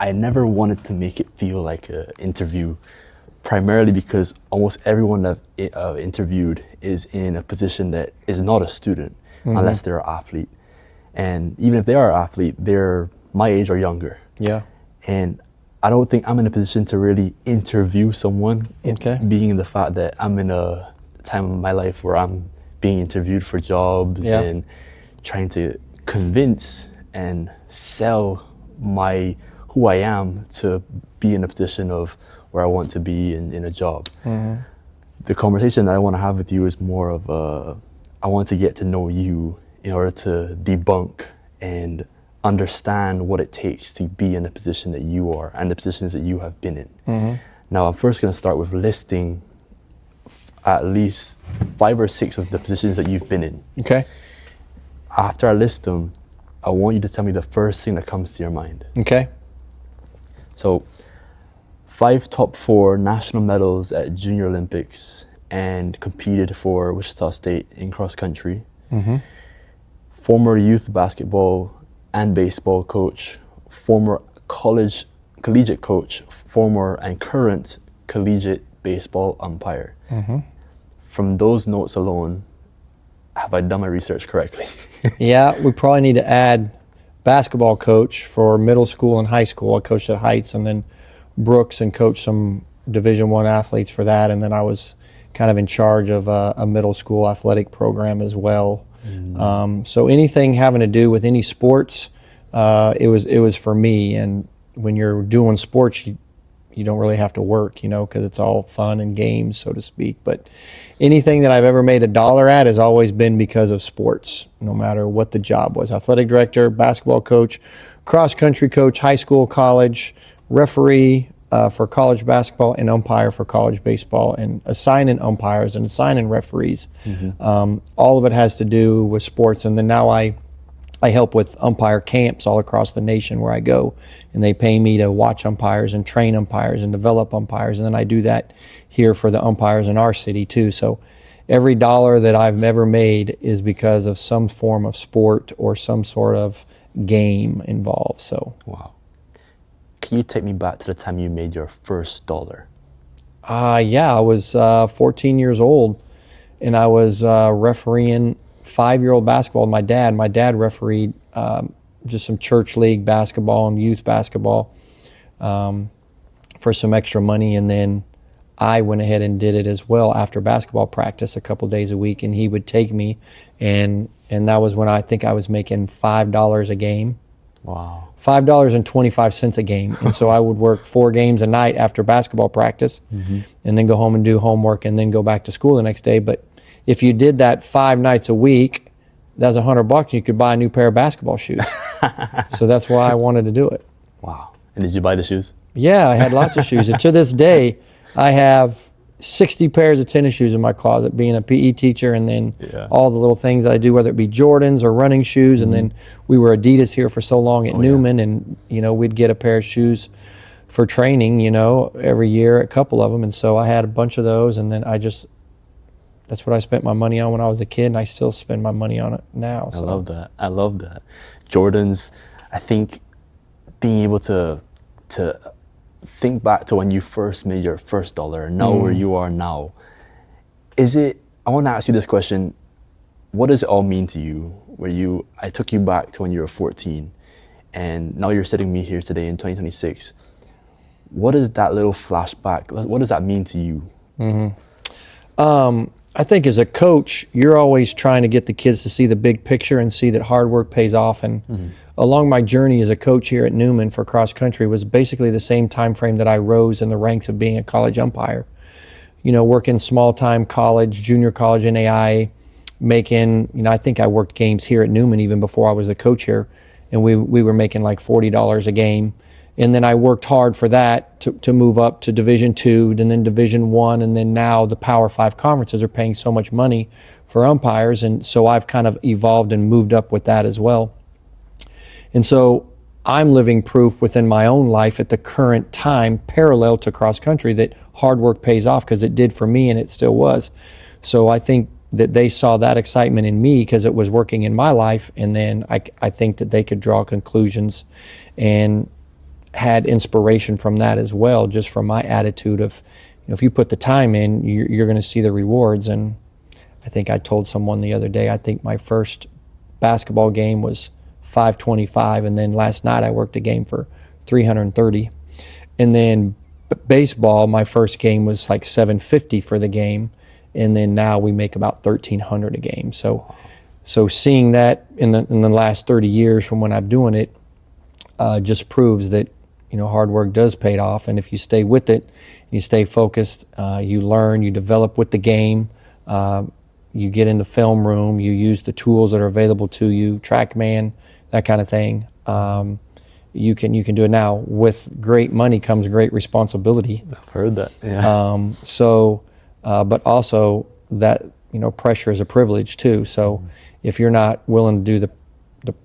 I never wanted to make it feel like an interview, primarily because almost everyone that I've interviewed is in a position that is not a student, unless they're an athlete. And even if they are an athlete, they're my age or younger. Yeah. And I don't think I'm in a position to really interview someone, being in the fact that I'm in a time of my life where I'm being interviewed for jobs and trying to convince and sell who I am to be in a position of where I want to be in a job. The conversation that I want to have with you is more of I want to get to know you in order to debunk and understand what it takes to be in the position that you are and the positions that you have been in. Now, I'm first going to start with listing at least 5 or 6 of the positions that you've been in. Okay. After I list them, I want you to tell me the first thing that comes to your mind. Okay. So, 5 top 4 national medals at Junior Olympics and competed for Wichita State in cross country. Former youth basketball and baseball coach, former collegiate coach, former and current collegiate baseball umpire. From those notes alone, have I done my research correctly? Yeah, we probably need to add basketball coach for middle school and high school. I coached at Heights, and then Brooks, and coached some Division I athletes for that. And then I was kind of in charge of a middle school athletic program as well. So anything having to do with any sports, it was for me. And when you're doing sports, you don't really have to work, because it's all fun and games, so to speak. But anything that I've ever made $1 at has always been because of sports, no matter what the job was. Athletic director, basketball coach, cross country coach, high school, college, referee for college basketball, and umpire for college baseball, and assigning umpires and assigning referees. All of it has to do with sports. And then now I help with umpire camps all across the nation where I go, and they pay me to watch umpires and train umpires and develop umpires. And then I do that here for the umpires in our city too. So every $1 that I've ever made is because of some form of sport or some sort of game involved. So Wow. Can you take me back to the time you made your first $1? Yeah, I was 14 years old, and I was refereeing 5-year-old basketball with my dad. My dad refereed just some church league basketball and youth basketball for some extra money, and then I went ahead and did it as well after basketball practice a couple days a week, and he would take me, and that was when I think I was making $5 a game. Wow. $5.25 a game. And so I would work 4 games a night after basketball practice, and then go home and do homework, and then go back to school the next day. But if you did that 5 nights a week, that was $100. You could buy a new pair of basketball shoes. So that's why I wanted to do it. Wow. And did you buy the shoes? Yeah, I had lots of shoes. And to this day, I have 60 pairs of tennis shoes in my closet, being a PE teacher, and then all the little things that I do, whether it be Jordans or running shoes. And then we were Adidas here for so long at Newman, and we'd get a pair of shoes for training, every year, a couple of them. And so I had a bunch of those, and then that's what I spent my money on when I was a kid, and I still spend my money on it now. So. I love that. Jordans, I think being able to think back to when you first made your first $1 and now where you are now, I want to ask you this question: what does it all mean to you? I took you back to when you were 14, and now you're sitting me here today in 2026. What is that little flashback? What does that mean to you? I think as a coach, you're always trying to get the kids to see the big picture and see that hard work pays off. And along my journey as a coach here at Newman for cross country was basically the same time frame that I rose in the ranks of being a college umpire. Working small time college, junior college, NAIA, making, I think I worked games here at Newman even before I was a coach here, and we were making like $40 a game. And then I worked hard for that to move up to Division II, and then Division I, and then now the Power 5 conferences are paying so much money for umpires, and so I've kind of evolved and moved up with that as well. And so I'm living proof within my own life at the current time, parallel to cross country, that hard work pays off, because it did for me and it still was. So I think that they saw that excitement in me because it was working in my life, and then I think that they could draw conclusions and had inspiration from that as well, just from my attitude of, if you put the time in, you're going to see the rewards. And I think I told someone the other day, I think my first basketball game was $525, and then last night I worked a game for $330. And then baseball, my first game was like $750 for the game, and then now we make about $1,300 a game. So seeing that in the last 30 years from when I'm doing it, just proves that hard work does pay off, and if you stay with it, you stay focused, you learn, you develop with the game, you get in the film room, you use the tools that are available to you, TrackMan, that kind of thing. You can do it now. With great money comes great responsibility. I've heard that. Yeah. But also that pressure is a privilege too. So if you're not willing to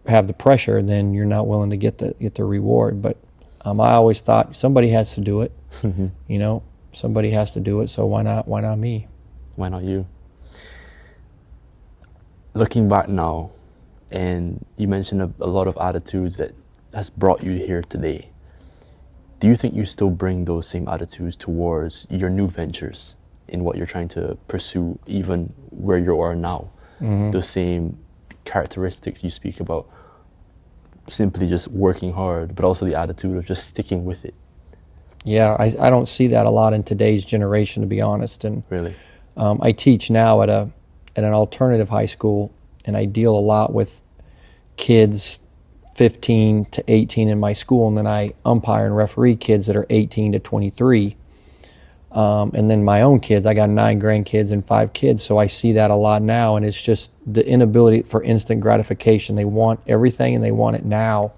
have the pressure, then you're not willing to get the reward. But I always thought somebody has to do it. Somebody has to do it. So why not me? Why not you? Looking back now, and you mentioned a lot of attitudes that has brought you here today. Do you think you still bring those same attitudes towards your new ventures in what you're trying to pursue, even where you are now? Those same characteristics you speak about, simply just working hard, but also the attitude of just sticking with it. Yeah, I don't see that a lot in today's generation, to be honest. And really, I teach now at an alternative high school, and I deal a lot with kids 15 to 18 in my school, and then I umpire and referee kids that are 18 to 23. And then my own kids, I got 9 grandkids and 5 kids, so I see that a lot now, and it's just the inability for instant gratification. They want everything and they want it now,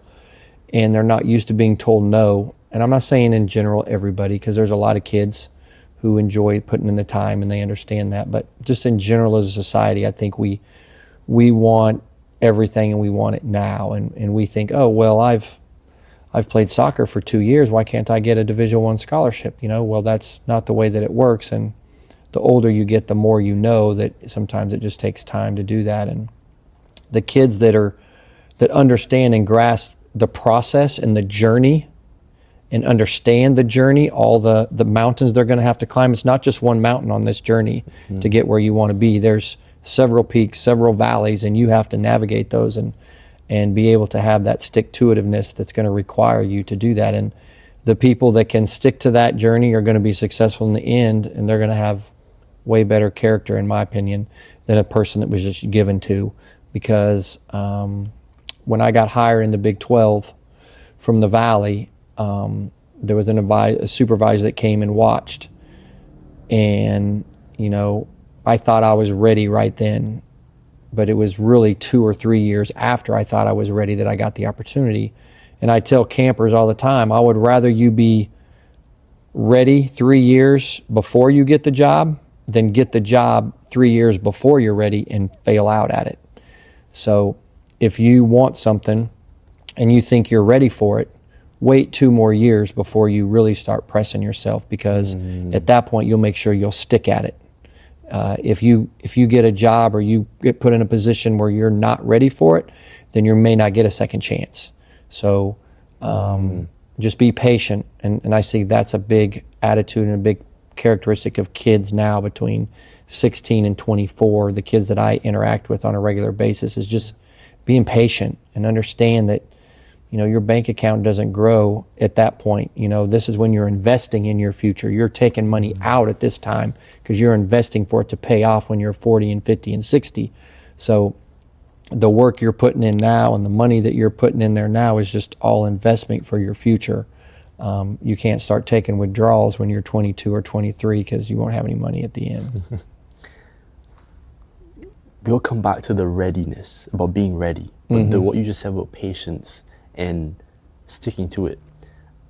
and they're not used to being told no. And I'm not saying in general everybody, because there's a lot of kids who enjoy putting in the time and they understand that, but just in general as a society, I think we want everything and we want it now, and we think, oh well, I've played soccer for 2 years, why can't I get a Division I scholarship? Well, that's not the way that it works, and the older you get, the more you know that sometimes it just takes time to do that. And the kids that understand and grasp the process and the journey and understand the journey, all the mountains they're going to have to climb. It's not just one mountain on this journey to get where you want to be. There's several peaks, several valleys, and you have to navigate those and be able to have that stick-to-itiveness that's going to require you to do that. And the people that can stick to that journey are going to be successful in the end, and they're going to have way better character, in my opinion, than a person that was just given to. Because when I got hired in the Big 12 from the Valley, there was a supervisor that came and watched, and I thought I was ready right then, but it was really 2 or 3 years after I thought I was ready that I got the opportunity. And I tell campers all the time, I would rather you be ready 3 years before you get the job than get the job 3 years before you're ready and fail out at it. So if you want something and you think you're ready for it, wait 2 more years before you really start pressing yourself, because at that point you'll make sure you'll stick at it. If you get a job or you get put in a position where you're not ready for it, then you may not get a second chance. So just be patient, and I see that's a big attitude and a big characteristic of kids now between 16 and 24. The kids that I interact with on a regular basis is just being patient and understand that your bank account doesn't grow at that point. This is when you're investing in your future. You're taking money out at this time because you're investing for it to pay off when you're 40 and 50 and 60. So the work you're putting in now and the money that you're putting in there now is just all investment for your future. You can't start taking withdrawals when you're 22 or 23 because you won't have any money at the end. We'll come back to the readiness, about being ready. But what you just said about patience and sticking to it.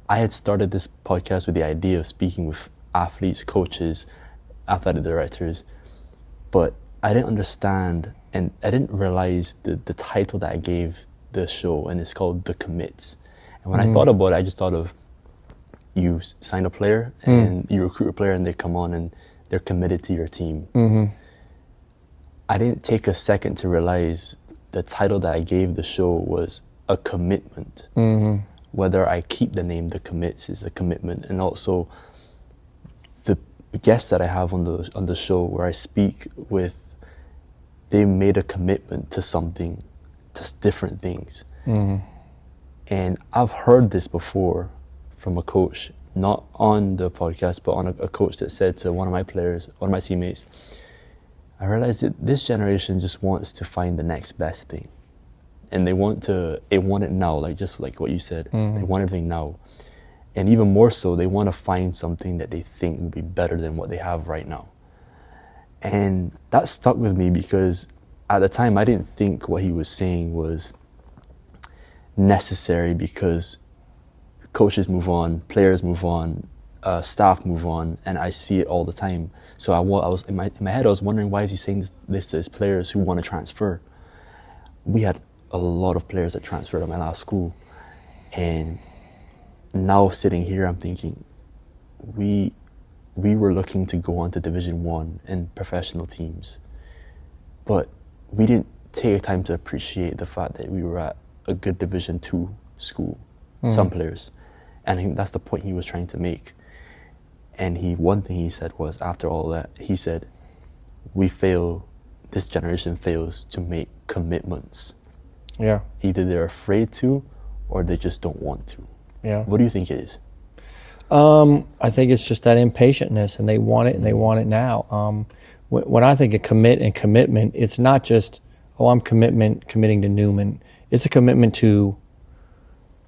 I had started this podcast with the idea of speaking with athletes, coaches, athletic directors, but I didn't understand and I didn't realize the title that I gave the show, and it's called The Commits. And when I thought about it, I just thought of you sign a player and you recruit a player and they come on and they're committed to your team. I didn't take a second to realize the title that I gave the show was a commitment. whether I keep the name The Commits is a commitment, and also the guests that I have on the show where I speak with, they made a commitment to something, to different things. And I've heard this before from a coach, not on the podcast, but on a coach that said to one of my players, one of my teammates, I realized that this generation just wants to find the next best thing. And they want it now, like just like what you said. They want everything now. And even more so, they want to find something that they think will be better than what they have right now. And that stuck with me because at the time I didn't think what he was saying was necessary, because coaches move on, players move on, staff move on, and I see it all the time. So I was in my head, I was wondering, why is he saying this to his players who want to transfer? We had a lot of players that transferred at my last school, and now sitting here, I'm thinking, we were looking to go on to Division I and professional teams, but we didn't take time to appreciate the fact that we were at a good Division II school, some players. And I think that's the point he was trying to make. And one thing he said was, after all that, he said, this generation fails to make commitments. Yeah. Either they're afraid to, or they just don't want to. Yeah. What do you think it is? I think it's just that impatientness, and they want it, and they want it now. When I think of commit and commitment, it's not just, I'm committing to Newman. It's a commitment to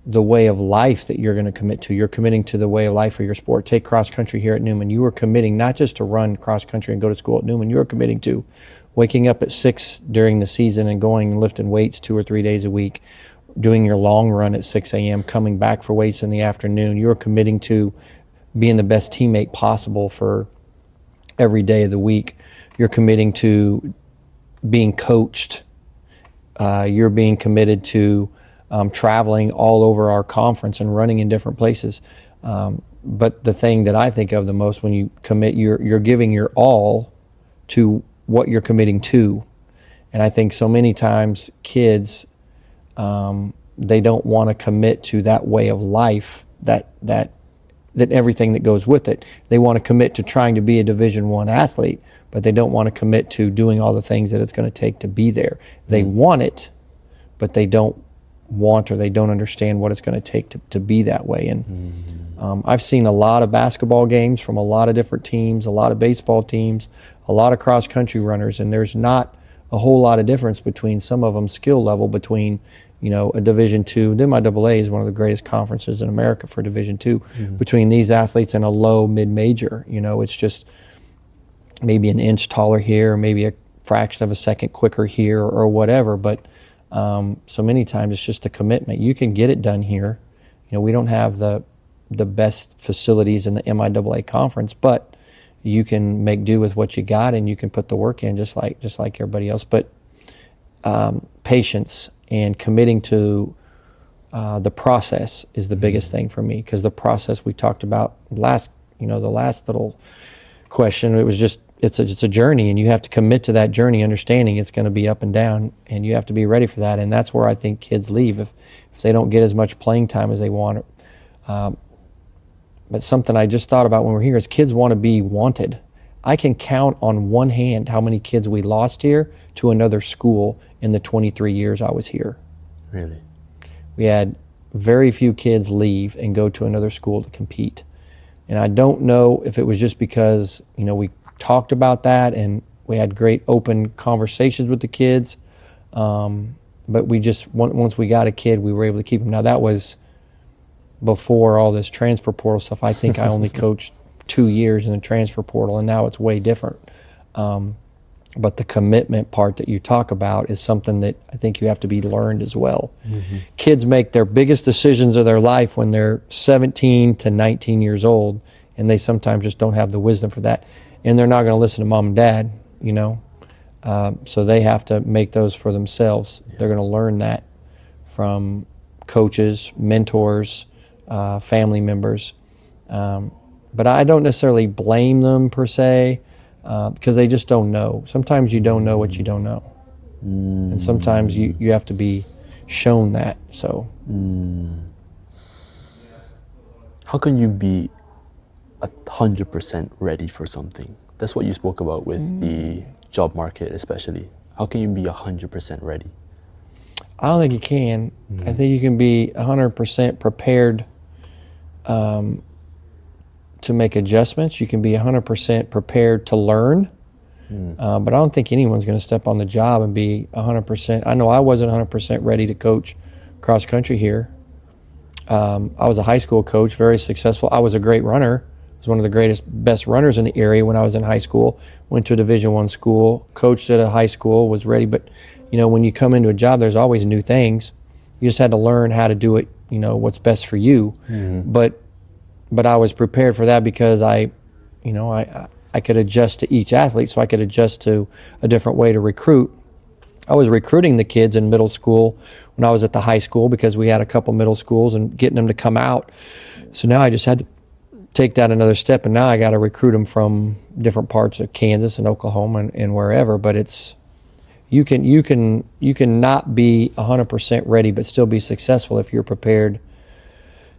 the way of life that you're going to commit to. You're committing to the way of life of your sport. Take cross country here at Newman. You are committing not just to run cross country and go to school at Newman. You are committing to waking up at 6 during the season and going and lifting weights 2 or 3 days a week, doing your long run at 6 a.m., coming back for weights in the afternoon. You're committing to being the best teammate possible for every day of the week. You're committing to being coached. You're being committed to traveling all over our conference and running in different places. But the thing that I think of the most, when you commit, you're giving your all to what you're committing to. And I think so many times kids, they don't want to commit to that way of life, that everything that goes with it. They want to commit to trying to be a Division I athlete, but they don't want to commit to doing all the things that it's going to take to be there. They want it, but they don't want, or they don't understand what it's going to take to be that way. And I've seen a lot of basketball games from a lot of different teams, a lot of baseball teams, a lot of cross country runners, and there's not a whole lot of difference between some of them skill level between, a Division II. The MIAA is one of the greatest conferences in America for Division II. Between these athletes and a low mid-major, it's just maybe an inch taller here, or maybe a fraction of a second quicker here, or whatever. But so many times it's just a commitment. You can get it done here. We don't have the best facilities in the MIAA conference, but you can make do with what you got, and you can put the work in just like everybody else. But patience and committing to the process is the biggest thing for me, because the process we talked about the last little question, it was just, it's a journey, and you have to commit to that journey, understanding it's going to be up and down, and you have to be ready for that. And that's where I think kids leave if they don't get as much playing time as they want. But something I just thought about when we're here is kids want to be wanted. I can count on one hand how many kids we lost here to another school in the 23 years I was here. Really? We had very few kids leave and go to another school to compete. And I don't know if it was just because, we talked about that and we had great open conversations with the kids. But we just, once we got a kid, we were able to keep him. Now that was before all this transfer portal stuff. I think I only coached 2 years in the transfer portal, and now it's way different. But the commitment part that you talk about is something that I think you have to be learned as well. Kids make their biggest decisions of their life when they're 17 to 19 years old, and they sometimes just don't have the wisdom for that. And they're not going to listen to mom and dad, so they have to make those for themselves. They're going to learn that from coaches, mentors, family members. But I don't necessarily blame them per se, because they just don't know. Sometimes you don't know what you don't know. And sometimes you have to be shown that. So How can you be 100% ready for something? That's what you spoke about with the job market, especially. How can you be 100% ready? I don't think you can. I think you can be 100% prepared to make adjustments. You can be 100% prepared to learn. But I don't think anyone's going to step on the job and be 100%. I know I wasn't 100% ready to coach cross country here. I was a high school coach, very successful. I was a great runner. I was one of the best runners in the area when I was in high school. Went to a Division I school, coached at a high school, was ready. But, you know, when you come into a job, there's always new things. You just had to learn how to do it, you know, what's best for you. But I was prepared for that because I could adjust to each athlete, so I could adjust to a different way to recruit. I was recruiting the kids in middle school when I was at the high school because we had a couple middle schools and getting them to come out. So now I just had to take that another step, and now I got to recruit them from different parts of Kansas and Oklahoma and wherever. But it's you can not be 100% ready but still be successful if you're prepared.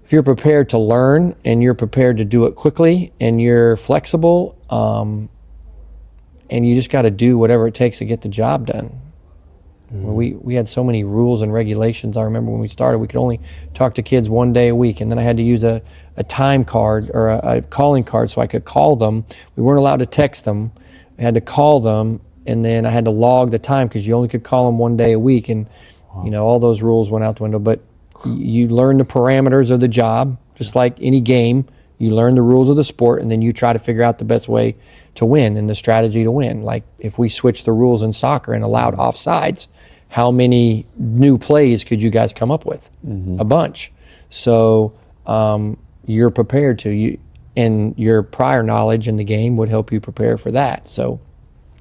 If you're prepared to learn and you're prepared to do it quickly and you're flexible, and you just got to do whatever it takes to get the job done. We had so many rules and regulations. I remember when we started, we could only talk to kids one day a week, and then I had to use a time card or a calling card so I could call them. We weren't allowed to text them. I had to call them, and then I had to log the time because you only could call them one day a week, and you know, all those rules went out the window. But you learn the parameters of the job, just like any game. You learn the rules of the sport, and then you try to figure out the best way to win and the strategy to win. Like if we switched the rules in soccer and allowed offsides, how many new plays could you guys come up with? A bunch. So you're prepared to. And your prior knowledge in the game would help you prepare for that. So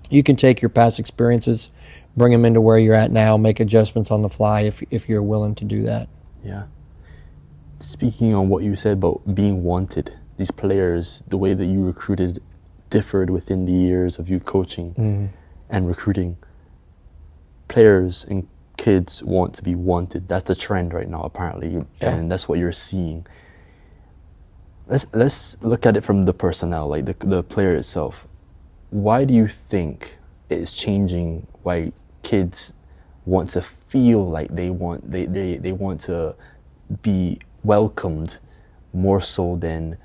you can take your past experiences, bring them into where you're at now, make adjustments on the fly if you're willing to do that. Yeah. Speaking on what you said about being wanted, these players, the way that you recruited differed within the years of you coaching and recruiting. Players and kids want to be wanted. That's the trend right now, apparently, and that's what you're seeing. Let's look at it from the personnel, like the player itself. Why do you think it is changing? Why kids want to feel like they want to be welcomed more so than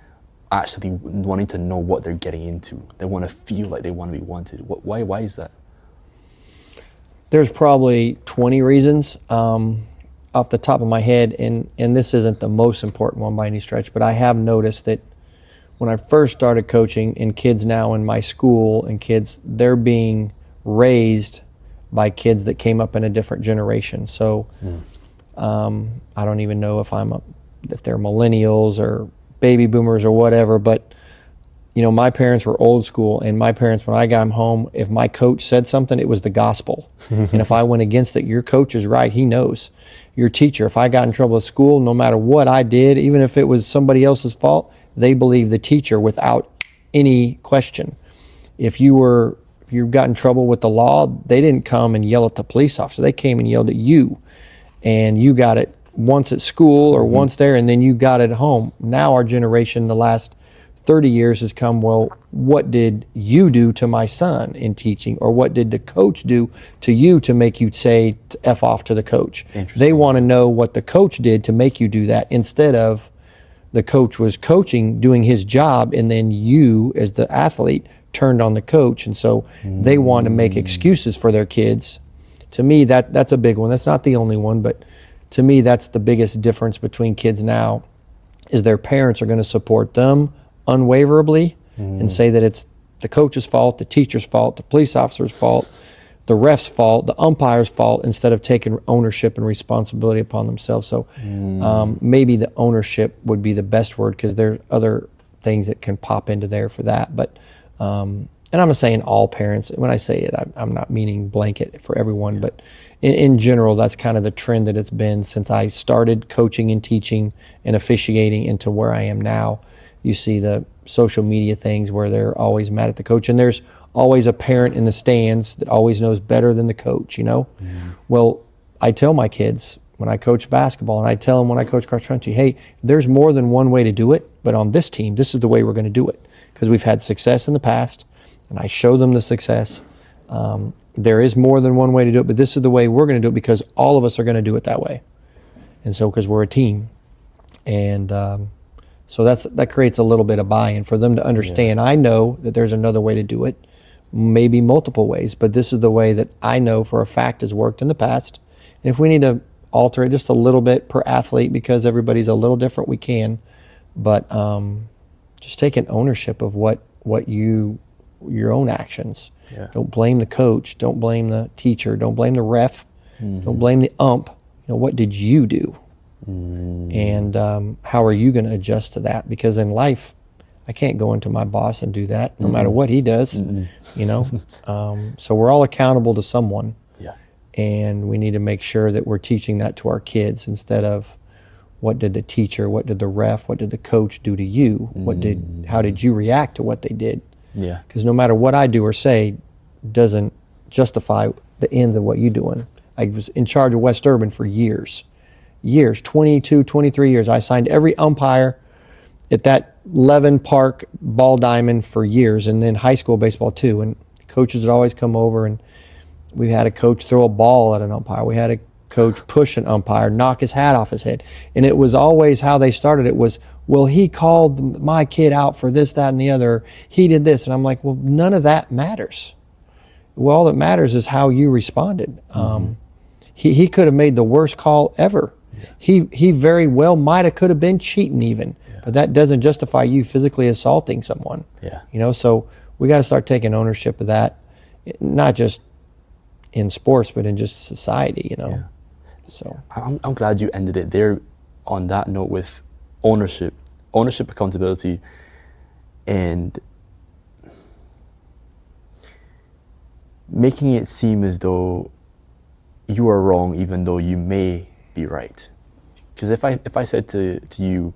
actually wanting to know what they're getting into? They want to feel like they want to be wanted. Why is that? There's probably 20 reasons off the top of my head, and this isn't the most important one by any stretch, but I have noticed that when I first started coaching, and kids now in my school, and kids, they're being raised by kids that came up in a different generation. So I don't even know if they're millennials or baby boomers or whatever, but you know, my parents were old school, and my parents, when I got them home, if my coach said something, it was the gospel. And if I went against it, your coach is right, he knows. Your teacher, if I got in trouble at school, no matter what I did, even if it was somebody else's fault, they believed the teacher without any question. If you got in trouble with the law, they didn't come and yell at the police officer. They came and yelled at you, and you got it once at school or once there, and then you got it at home. Now our generation, the last 30 years has come, well, what did you do to my son in teaching? Or what did the coach do to you to make you say F off to the coach? They want to know what the coach did to make you do that, instead of the coach was coaching, doing his job, and then you as the athlete turned on the coach. And so they want to make excuses for their kids. To me, that's a big one. That's not the only one, but to me, that's the biggest difference between kids now, is their parents are going to support them unwaverably and say that it's the coach's fault, the teacher's fault, the police officer's fault, the ref's fault, the umpire's fault, instead of taking ownership and responsibility upon themselves. So maybe the ownership would be the best word, because there are other things that can pop into there for that. But and I'm not saying all parents. When I say it, I'm not meaning blanket for everyone, but in general, that's kind of the trend that it's been since I started coaching and teaching and officiating into where I am now. You see the social media things where they're always mad at the coach, and there's always a parent in the stands that always knows better than the coach, you know? Well, I tell my kids when I coach basketball, and I tell them when I coach cross country, hey, there's more than one way to do it. but on this team, this is the way we're going to do it, because we've had success in the past, and I show them the success. There is more than one way to do it, but this is the way we're going to do it because all of us are going to do it that way. And so, because we're a team. And so that creates a little bit of buy-in for them to understand. I know that there's another way to do it, maybe multiple ways, but this is the way that I know for a fact has worked in the past. And if we need to alter it just a little bit per athlete because everybody's a little different, we can. But just taking ownership of your own actions. Yeah. Don't blame the coach. Don't blame the teacher. Don't blame the ref. Don't blame the ump. What did you do? And how are you going to adjust to that? Because in life, I can't go into my boss and do that, no matter what he does. So we're all accountable to someone. Yeah. And we need to make sure that we're teaching that to our kids instead of what did the teacher, what did the ref, what did the coach do to you? How did you react to what they did? Yeah. Because no matter what I do or say doesn't justify the ends of what you're doing. I was in charge of West Urban for years, 22, 23 years. I signed every umpire at that Levin Park ball diamond for years, and then high school baseball too. And coaches would always come over, and we had a coach throw a ball at an umpire. We had a coach push an umpire, knock his hat off his head. And it was always how they started it was, well, he called my kid out for this, that, and the other. He did this. And I'm like, well, none of that matters. Well, all that matters is how you responded. He could have made the worst call ever. Yeah. He very well could have been cheating even, but that doesn't justify you physically assaulting someone. Yeah. So we got to start taking ownership of that, not just in sports, but in just society. Yeah. So I'm glad you ended it there on that note with ownership, accountability, and making it seem as though you are wrong even though you may be right. Because if I said to you,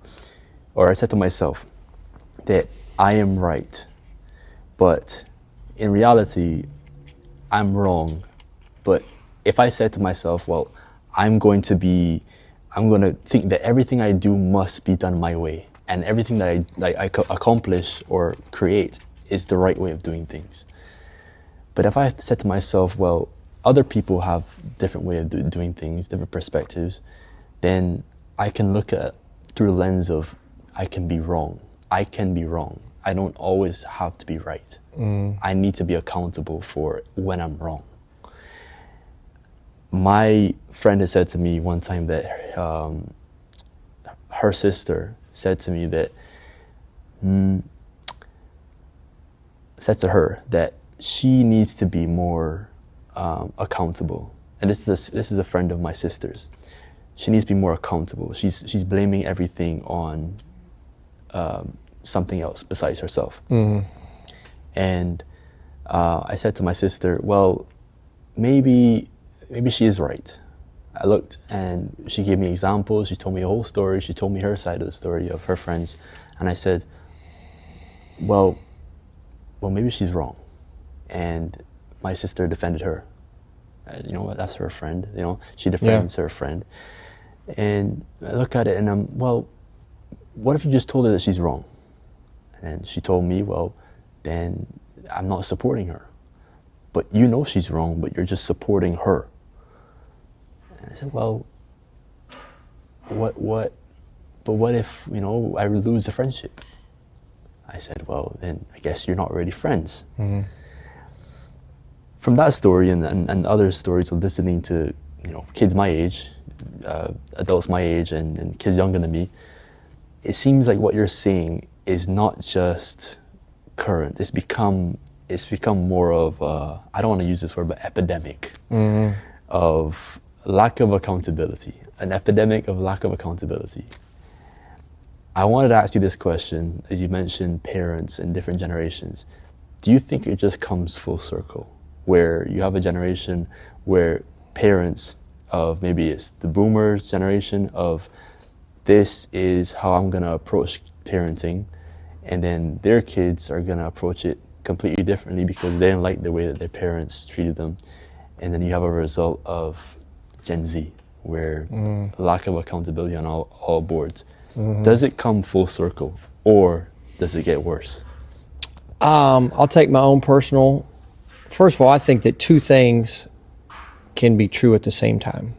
or I said to myself that I am right, but in reality I'm wrong, but if I said to myself, well, I'm going to think that everything I do must be done my way, and everything that I accomplish or create is the right way of doing things. But if I said to myself, well, other people have different way of doing things, different perspectives, then I can look at through the lens of I can be wrong. I don't always have to be right. I need to be accountable for when I'm wrong. My friend has said to me one time that her sister said to me that said to her that she needs to be more accountable. And this is a friend of my sister's. She needs to be more accountable. She's blaming everything on something else besides herself. And I said to my sister, well, maybe she is right. I looked and she gave me examples. She told me a whole story. She told me her side of the story of her friends. And I said, well, maybe she's wrong. And my sister defended her. That's her friend. She defends her friend. And I look at it and I'm, well, what if you just told her that she's wrong? And she told me, well, then I'm not supporting her. But she's wrong, but you're just supporting her. And I said, well, what if, I lose the friendship? I said, well, then I guess you're not really friends. From that story and other stories of listening to, kids my age, adults my age and kids younger than me, it seems like what you're saying is not just current. It's become more of I don't want to use this word, but epidemic of lack of accountability. An epidemic of lack of accountability. I wanted to ask you this question, as you mentioned parents and different generations. Do you think it just comes full circle, where you have a generation where parents of maybe it's the boomers generation of this is how I'm going to approach parenting, and then their kids are going to approach it completely differently because they didn't like the way that their parents treated them, and then you have a result of Gen Z where lack of accountability on all boards. Does it come full circle, or does it get worse? I'll take my own personal. First of all, I think that two things can be true at the same time,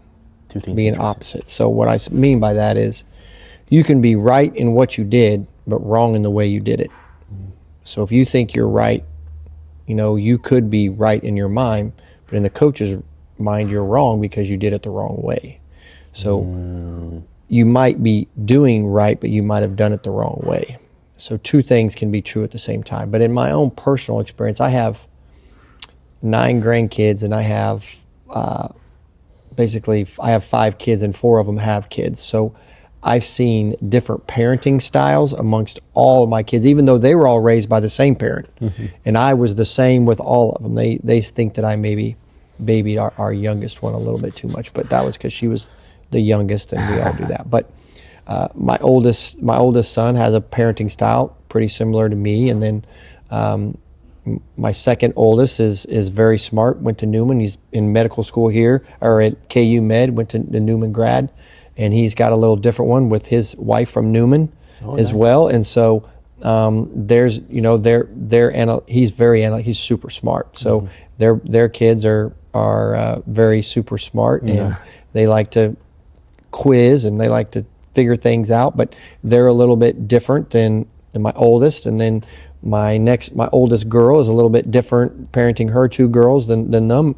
Two things being opposite. So what I mean by that is you can be right in what you did, but wrong in the way you did it. So if you think you're right, you could be right in your mind, but in the coach's mind, you're wrong because you did it the wrong way. So you might be doing right, but you might have done it the wrong way. So two things can be true at the same time. But in my own personal experience, I have 9 grandkids, and I have I have 5 kids, and 4 of them have kids. So I've seen different parenting styles amongst all of my kids, even though they were all raised by the same parent. And I was the same with all of them. They think that I maybe babied our youngest one a little bit too much, but that was because she was the youngest, and we all do that. But my oldest son has a parenting style pretty similar to me, and then my second oldest is very smart, went to Newman. He's in medical school here, or at KU Med, went to the Newman grad, and he's got a little different one with his wife from Newman as well. And so he's he's super smart. So their kids are very super smart, and they like to quiz and they like to figure things out, but they're a little bit different than my oldest. And then my oldest girl is a little bit different, parenting her 2 girls than them,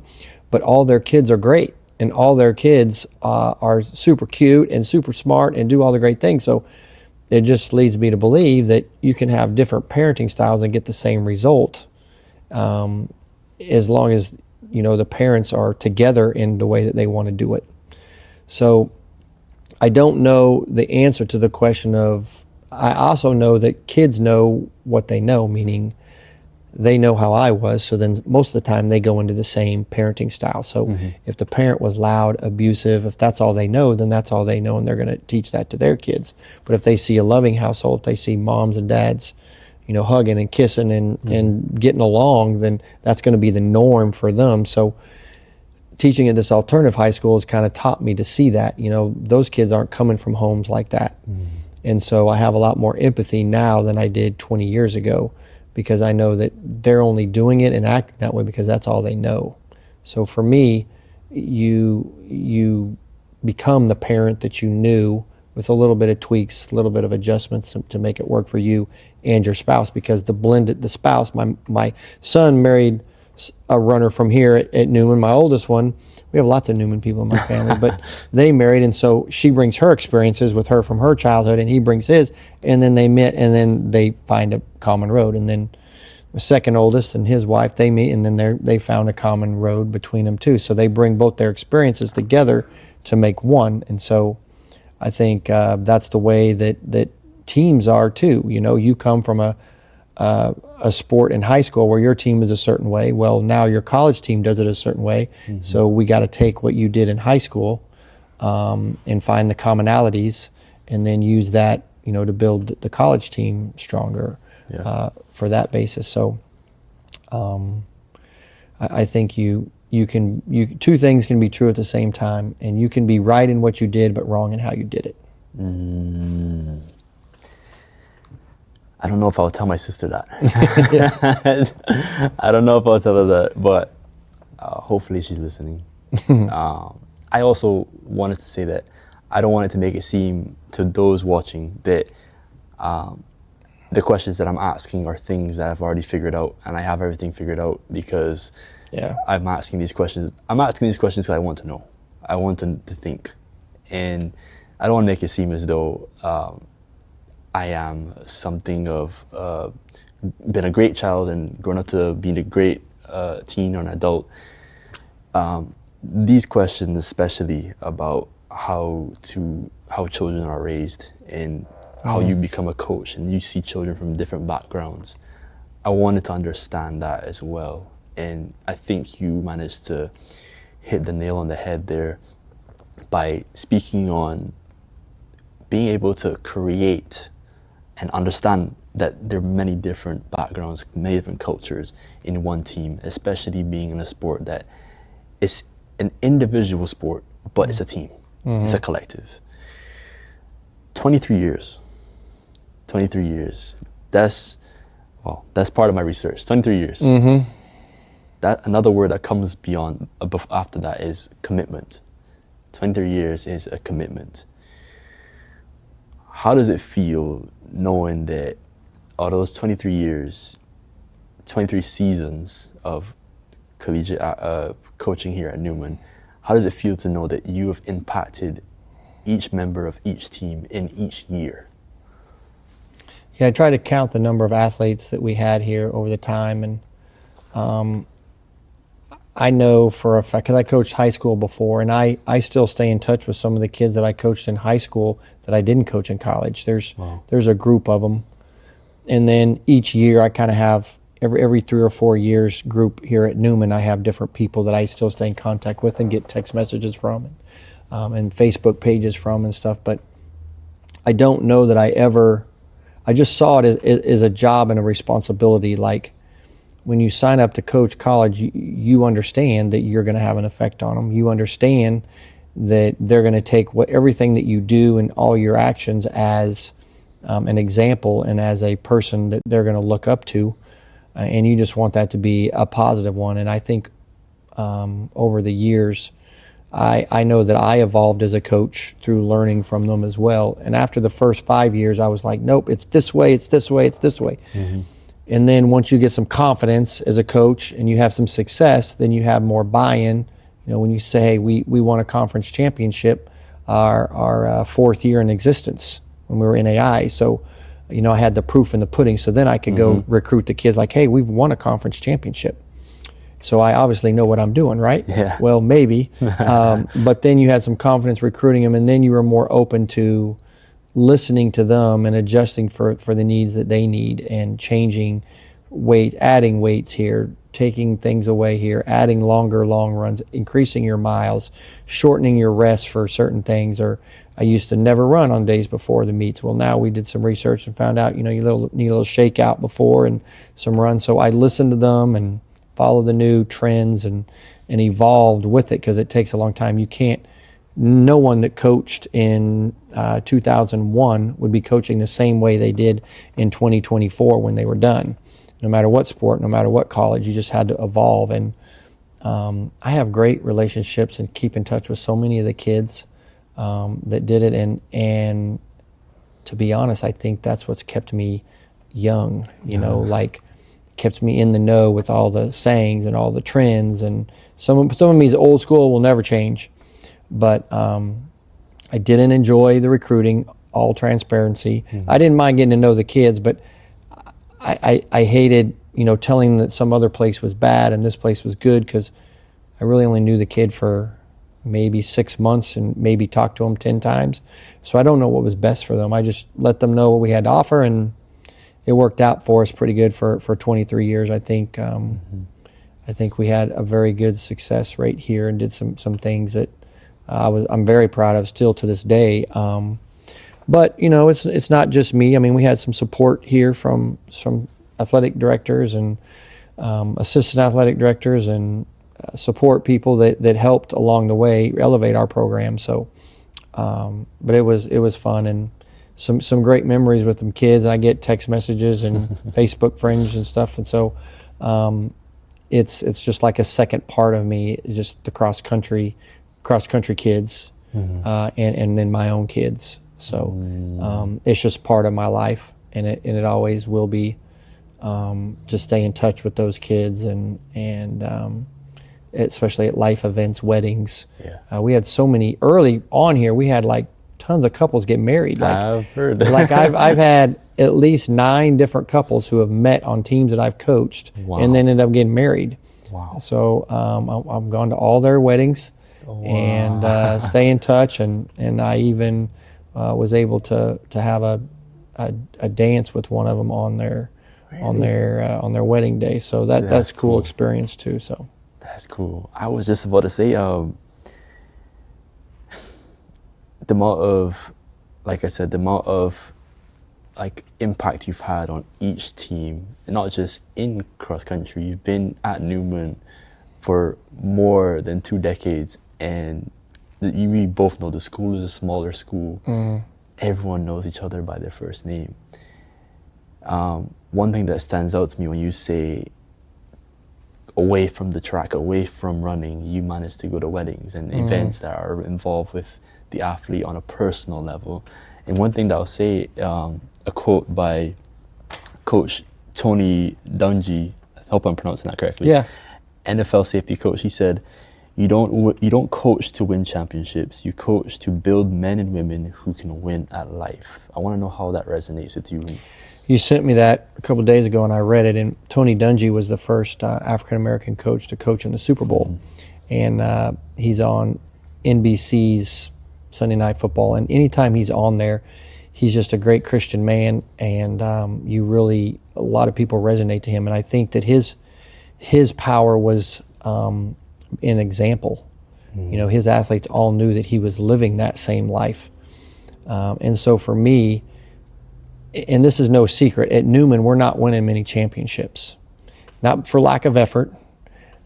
but all their kids are great, and all their kids are super cute and super smart and do all the great things. So it just leads me to believe that you can have different parenting styles and get the same result, as long as the parents are together in the way that they want to do it. So I don't know the answer to the question of, I also know that kids know what they know, meaning they know how I was, so then most of the time they go into the same parenting style. So if the parent was loud, abusive, if that's all they know, then that's all they know, and they're going to teach that to their kids. But if they see a loving household, if they see moms and dads, hugging and kissing and getting along, then that's going to be the norm for them. So teaching at this alternative high school has kind of taught me to see that, those kids aren't coming from homes like that. And so I have a lot more empathy now than I did 20 years ago, because I know that they're only doing it and acting that way because that's all they know. So for me, you become the parent that you knew, with a little bit of tweaks, a little bit of adjustments to make it work for you and your spouse, because the spouse, my son married a runner from here at Newman. My oldest one, we have lots of Newman people in my family, but they married, and so she brings her experiences with her from her childhood, and he brings his, and then they met, and then they find a common road. And then the second oldest and his wife, they meet, and then they found a common road between them too. So they bring both their experiences together to make one. And so I think that's the way that teams are too. You come from a sport in high school where your team is a certain way. Well, now your college team does it a certain way. So we got to take what you did in high school and find the commonalities, and then use that, to build the college team stronger for that basis. So I think you two things can be true at the same time, and you can be right in what you did but wrong in how you did it. I don't know if I'll tell my sister that. I don't know if I'll tell her that, but hopefully she's listening. I also wanted to say that I don't want it to make it seem to those watching that the questions that I'm asking are things that I've already figured out, and I have everything figured out because I'm asking these questions. I'm asking these questions because I want to know. I want to think. And I don't want to make it seem as though I am something of been a great child and grown up to being a great teen or an adult. These questions, especially about how children are raised and how you become a coach and you see children from different backgrounds, I wanted to understand that as well. And I think you managed to hit the nail on the head there by speaking on being able to create and understand that there are many different backgrounds, many different cultures in one team, especially being in a sport that is an individual sport, but it's a team. It's a collective. 23 years 23 years. That's part of my research. 23 years. Mm-hmm. That another word that comes beyond after that is commitment. 23 years is a commitment. How does it feel knowing that out of those 23 years, 23 seasons of collegiate coaching here at Newman, how does it feel to know that you have impacted each member of each team in each year? Yeah, I try to count the number of athletes that we had here over the time, and I know for a fact, because I coached high school before, and I still stay in touch with some of the kids that I coached in high school that I didn't coach in college. There's a group of them. And then each year I kind of have, every 3 or 4 years group here at Newman, I have different people that I still stay in contact with and get text messages from and Facebook pages from and stuff. But I don't know that I just saw it as a job and a responsibility. Like, when you sign up to coach college, you understand that you're going to have an effect on them. You understand that they're going to take everything that you do and all your actions as an example and as a person that they're going to look up to, and you just want that to be a positive one. And I think over the years, I know that I evolved as a coach through learning from them as well. And after the first 5 years, I was like, nope, it's this way, it's this way, it's this way. Mm-hmm. And then once you get some confidence as a coach and you have some success, then you have more buy-in. You know, when you say, hey, we won a conference championship our fourth year in existence when we were in AI. So, you know, I had the proof in the pudding. So then I could go recruit the kids like, hey, we've won a conference championship. So I obviously know what I'm doing, right? Yeah. Well, maybe. But then you had some confidence recruiting them, and then you were more open to listening to them and adjusting for the needs that they need, and changing weight, adding weights here, taking things away here, adding long runs, increasing your miles, shortening your rest for certain things. Or I used to never run on days before the meets. Well, now we did some research and found out, you know, you need a little shakeout before and some runs. So I listened to them and followed the new trends and evolved with it, because it takes a long time. No one that coached in 2001 would be coaching the same way they did in 2024 when they were done. No matter what sport, no matter what college, you just had to evolve. And I have great relationships and keep in touch with so many of the kids that did it. And to be honest, I think that's what's kept me young, you know, like kept me in the know with all the sayings and all the trends. And some of me is old school, will never change. But I didn't enjoy the recruiting, all transparency. I didn't mind getting to know the kids, but I hated, you know, telling them that some other place was bad and this place was good, because I really only knew the kid for maybe 6 months and maybe talked to them 10 times. So I don't know what was best for them. I just let them know what we had to offer, and it worked out for us pretty good for 23 years. I think I think we had a very good success rate here and did some things that I'm very proud of still to this day. But you know, it's not just me. I mean, we had some support here from some athletic directors and assistant athletic directors and support people that helped along the way elevate our program. So, but it was fun, and some great memories with them kids. I get text messages and Facebook friends and stuff, and so it's just like a second part of me, just the cross country kids, and then my own kids. So it's just part of my life, and it always will be. Just stay in touch with those kids, and especially at life events, weddings. Yeah. We had so many early on here. We had like tons of couples get married. Like, I've heard. Like I've had at least 9 different couples who have met on teams that I've coached, and then ended up getting married. Wow. So I've gone to all their weddings. Wow. And stay in touch, and I even was able to have a dance with one of them on their wedding day. So that's cool experience too. So that's cool. I was just about to say the amount of, like I said, the amount of like impact you've had on each team, not just in cross country. You've been at Newman for more than 2 decades, and we both know the school is a smaller school. Everyone knows each other by their first name. one thing that stands out to me when you say away from the track, away from running, you manage to go to weddings and events that are involved with the athlete on a personal level. And one thing that I'll say, a quote by Coach Tony Dungy, I hope I'm pronouncing that correctly. Yeah. NFL safety coach. He said, "You don't coach to win championships. You coach to build men and women who can win at life." I want to know how that resonates with you. You sent me that a couple of days ago, and I read it. And Tony Dungy was the first African American coach to coach in the Super Bowl, and he's on NBC's Sunday Night Football. And anytime he's on there, he's just a great Christian man, and a lot of people resonate to him. And I think that his power was an example. You know, his athletes all knew that he was living that same life. And so for me, and this is no secret, at Newman, we're not winning many championships. Not for lack of effort,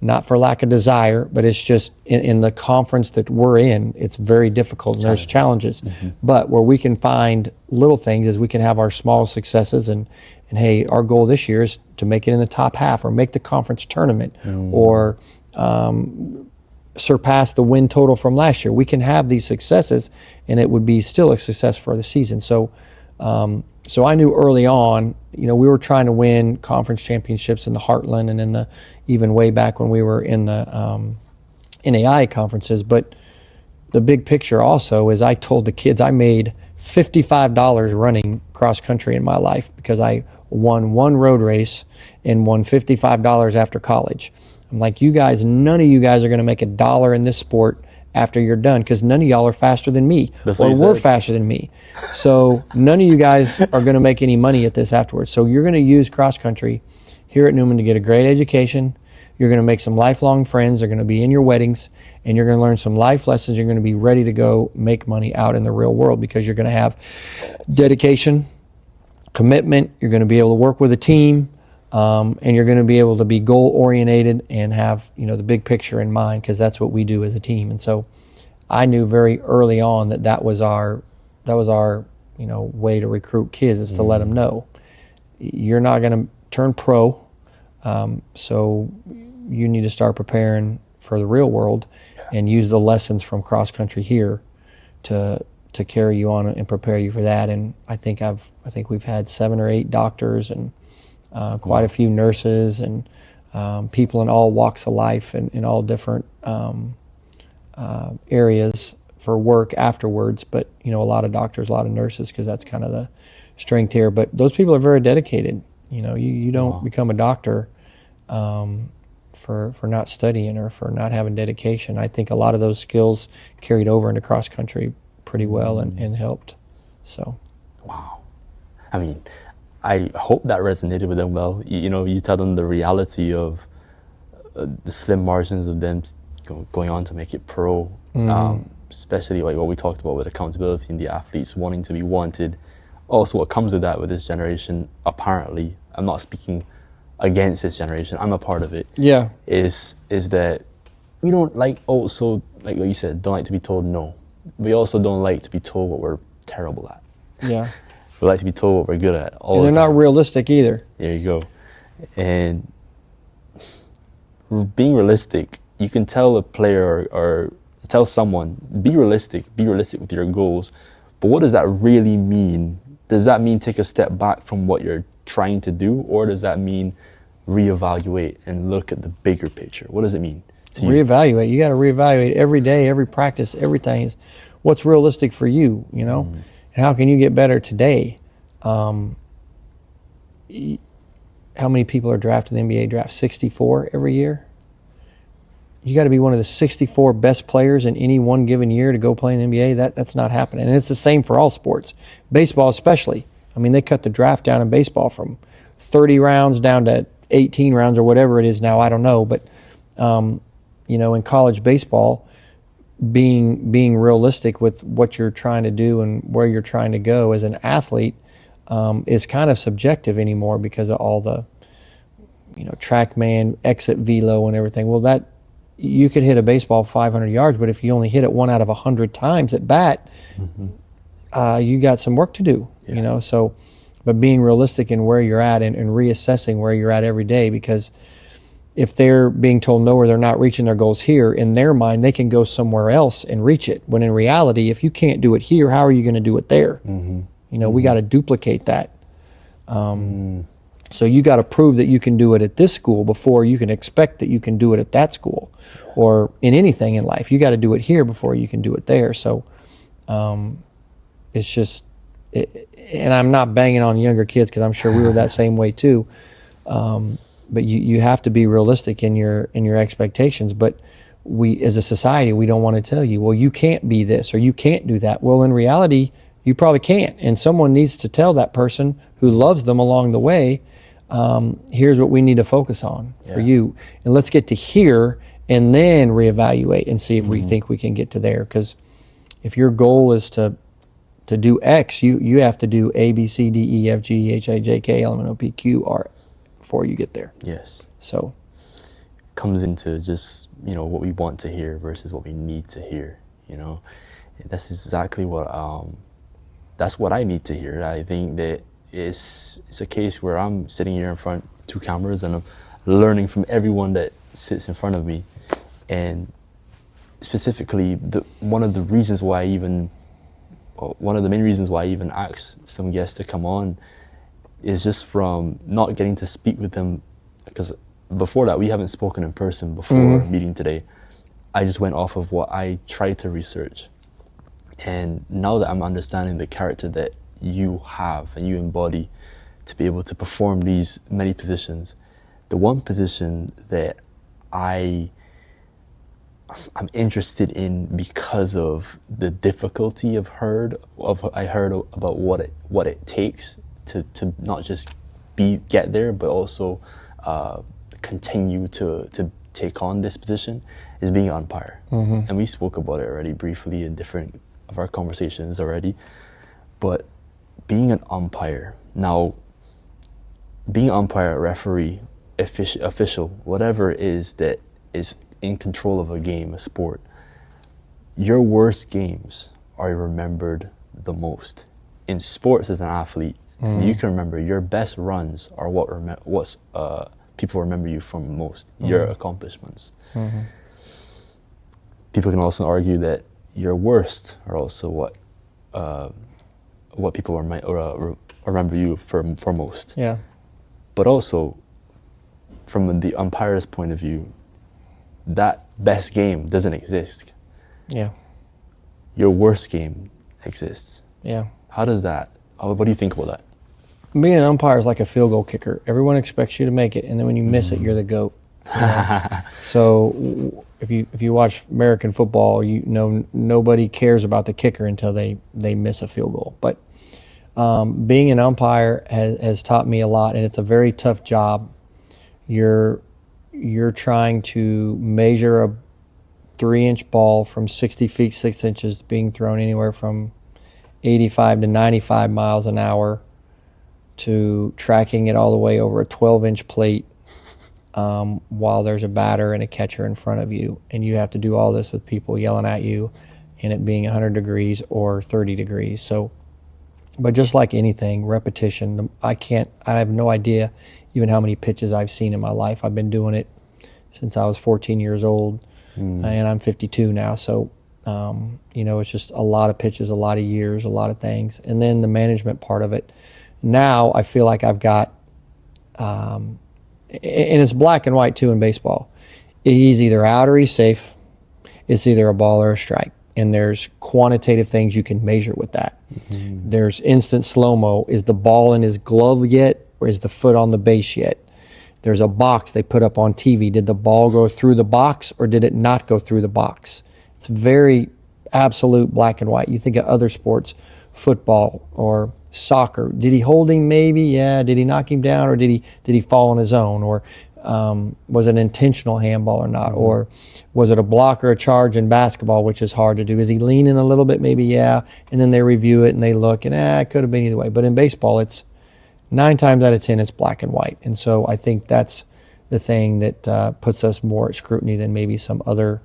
not for lack of desire, but it's just in the conference that we're in, it's very difficult and there's challenges. But where we can find little things is we can have our small successes and hey, our goal this year is to make it in the top half or make the conference tournament or surpass the win total from last year. We can have these successes and it would be still a success for the season. So I knew early on, you know, we were trying to win conference championships in the Heartland and even way back when we were in the NAI conferences. But the big picture also is I told the kids I made $55 running cross country in my life because I won one road race and won $55 after college. I'm like, none of you guys are going to make $1 in this sport after you're done because none of y'all are faster than me or we're faster than me. So none of you guys are going to make any money at this afterwards. So you're going to use cross country here at Newman to get a great education. You're going to make some lifelong friends. They're going to be in your weddings, and you're going to learn some life lessons. You're going to be ready to go make money out in the real world because you're going to have dedication, commitment. You're going to be able to work with a team, and you're going to be able to be goal oriented and have, you know, the big picture in mind because that's what we do as a team. And so I knew very early on that was our you know, way to recruit kids is to let them know you're not going to turn pro. So you need to start preparing for the real world and use the lessons from cross country here to carry you on and prepare you for that. And I think we've had 7 or 8 doctors and quite a few nurses and people in all walks of life and in all different areas for work afterwards. But, you know, a lot of doctors, a lot of nurses, because that's kind of the strength here. But those people are very dedicated. You know, you don't become a doctor for not studying or for not having dedication. I think a lot of those skills carried over into cross country pretty well and helped. So, wow. I mean, I hope that resonated with them well. You know, you tell them the reality of the slim margins of them going on to make it pro, especially like what we talked about with accountability and the athletes wanting to be wanted. Also, what comes with that with this generation, apparently, I'm not speaking against this generation, I'm a part of it. Yeah. Is that we don't like also, like what you said, don't like to be told no. We also don't like to be told what we're terrible at. Yeah. We like to be told what we're good at. And they're not realistic either. There you go. And being realistic, you can tell a player or tell someone, be realistic with your goals. But what does that really mean? Does that mean take a step back from what you're trying to do, or does that mean reevaluate and look at the bigger picture? What does it mean to you? Reevaluate. You got to reevaluate every day, every practice, everything is what's realistic for you, you know? And how can you get better today? How many people are drafted in the NBA draft? 64 every year? You got to be one of the 64 best players in any one given year to go play in the NBA. That's not happening. And it's the same for all sports. Baseball especially. I mean, they cut the draft down in baseball from 30 rounds down to 18 rounds or whatever it is now. I don't know. But, you know, in college baseball, being realistic with what you're trying to do and where you're trying to go as an athlete is kind of subjective anymore because of all the, you know, TrackMan, exit velo and everything. Well, that you could hit a baseball 500 yards, but if you only hit it 1 out of 100 times at bat, you got some work to do. You know, so but being realistic in where you're at and reassessing where you're at every day, because if they're being told no, or they're not reaching their goals here, in their mind, they can go somewhere else and reach it. When in reality, if you can't do it here, how are you going to do it there? We got to duplicate that. So you got to prove that you can do it at this school before you can expect that you can do it at that school, or in anything in life. You got to do it here before you can do it there. So it's just, and I'm not banging on younger kids, because I'm sure we were that same way too. But you have to be realistic in your expectations. But we, as a society, we don't want to tell you, well, you can't be this or you can't do that. Well, in reality, you probably can't. And someone needs to tell that person who loves them along the way, here's what we need to focus on for you. And let's get to here and then reevaluate and see if we think we can get to there. Because if your goal is to do X, you have to do A, B, C, D, E, F, G, H, I, J, K, L, M, N, O, P, Q, R before you get there. Yes. So comes into just, what we want to hear versus what we need to hear, That's exactly what that's what I need to hear. I think that it's a case where I'm sitting here in front of 2 cameras and I'm learning from everyone that sits in front of me. And specifically, one of the main reasons why I even asked some guests to come on is just from not getting to speak with them, because before that we haven't spoken in person before meeting today. I just went off of what I tried to research. And now that I'm understanding the character that you have and you embody to be able to perform these many positions, the one position that I'm interested in because of the difficulty I heard about what it takes to not just get there, but also continue to take on this position, is being an umpire. And we spoke about it already briefly in different of our conversations already. But being an umpire, now being an umpire, referee, official, whatever it is that is in control of a game, a sport, your worst games are remembered the most. In sports, as an athlete, you can remember your best runs are what people remember you from most, your accomplishments. People can also argue that your worst are also what people remember you for most. Yeah. But also, from the umpire's point of view, that best game doesn't exist. Yeah. Your worst game exists. Yeah. How does that? What do you think about that? Being an umpire is like a field goal kicker. Everyone expects you to make it, and then when you miss it, you're the GOAT. So if you watch American football, nobody cares about the kicker until they miss a field goal. But being an umpire has taught me a lot, and it's a very tough job. You're trying to measure a 3-inch ball from 60 feet 6 inches being thrown anywhere from 85 to 95 miles an hour to tracking it all the way over a 12-inch plate while there's a batter and a catcher in front of you. And you have to do all this with people yelling at you and it being 100 degrees or 30 degrees. So, but just like anything, repetition, I have no idea even how many pitches I've seen in my life. I've been doing it since I was 14 years old, and I'm 52 now. So, it's just a lot of pitches, a lot of years, a lot of things. And then the management part of it. Now I feel like I've got, and it's black and white too in baseball. He's either out or he's safe. It's either a ball or a strike. And there's quantitative things you can measure with that. There's instant slow-mo. Is the ball in his glove yet, or is the foot on the base yet? There's a box they put up on TV. Did the ball go through the box or did it not go through the box? It's very absolute black and white. You think of other sports, football or soccer. Did he hold him? Maybe, yeah. Did he knock him down, or did he fall on his own? Or was it an intentional handball or not? Or was it a block or a charge in basketball, which is hard to do? Is he leaning a little bit? Maybe, yeah. And then they review it and they look and it could have been either way. But in baseball, it's 9 times out of 10, it's black and white. And so I think that's the thing that puts us more at scrutiny than maybe some other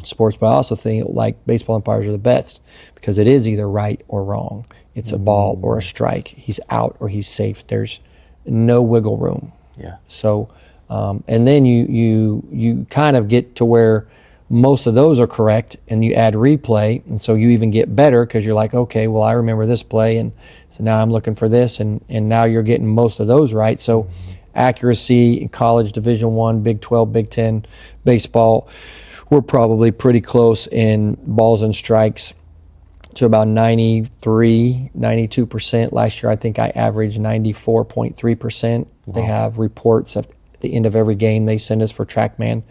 sports, but I also think like baseball umpires are the best because it is either right or wrong. It's a ball or a strike. He's out or he's safe. There's no wiggle room. Yeah. So, and then you kind of get to where most of those are correct, and you add replay, and so you even get better because you're like, okay, well, I remember this play, and so now I'm looking for this, and now you're getting most of those right. So accuracy in college, Division I, Big 12, Big 10, baseball, we're probably pretty close in balls and strikes to about 93, 92%. Last year, I think I averaged 94.3%. Wow. They have reports at the end of every game they send us for TrackMan.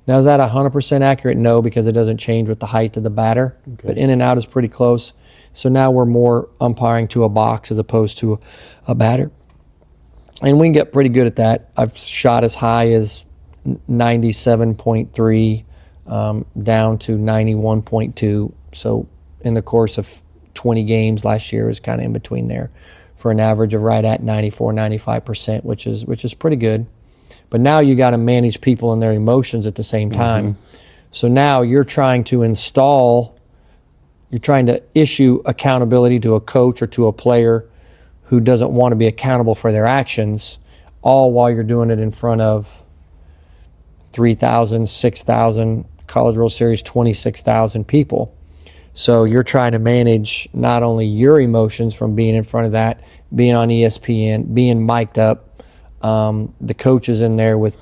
Now, is that 100% accurate? No, because it doesn't change with the height of the batter. Okay. But in and out is pretty close. So now we're more umpiring to a box as opposed to a batter. And we can get pretty good at that. I've shot as high as 97.3 down to 91.2. So in the course of 20 games last year is kind of in between there for an average of right at 94, 95%, which is pretty good. But now you got to manage people and their emotions at the same time. So now you're trying to issue accountability to a coach or to a player who doesn't want to be accountable for their actions, all while you're doing it in front of 3,000, 6,000, College World Series, 26,000 people. So you're trying to manage not only your emotions from being in front of that, being on ESPN, being mic'd up, the coaches in there with,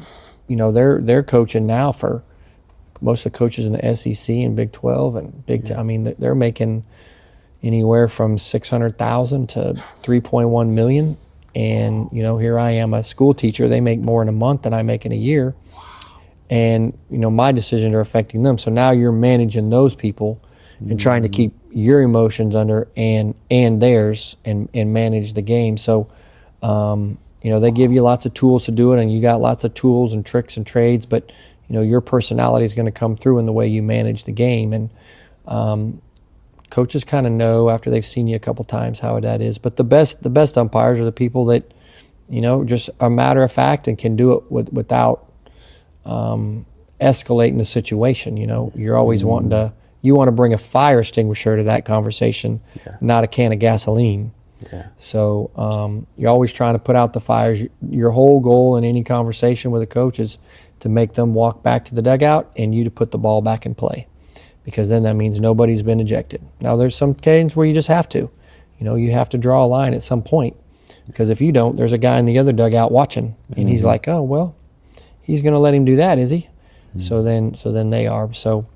they're coaching now for most of the coaches in the SEC and Big 12 and Big 10. I mean, they're making anywhere from $600,000 to $3.1 million. And, here I am, a school teacher. They make more in a month than I make in a year. And, my decisions are affecting them. So now you're managing those people and trying to keep your emotions under and theirs and manage the game. So, they give you lots of tools to do it, and you got lots of tools and tricks and trades, but, your personality is going to come through in the way you manage the game. And coaches kind of know after they've seen you a couple times how that is. But the best umpires are the people that, just are matter of fact and can do it without escalating the situation. You're always you want to bring a fire extinguisher to that conversation, not a can of gasoline. Yeah. So you're always trying to put out the fires. Your whole goal in any conversation with a coach is to make them walk back to the dugout and you to put the ball back in play, because then that means nobody's been ejected. Now, there's some occasions where you just have to. You have to draw a line at some point, because if you don't, there's a guy in the other dugout watching, and he's like, oh, well, he's going to let him do that, is he? So then they are. So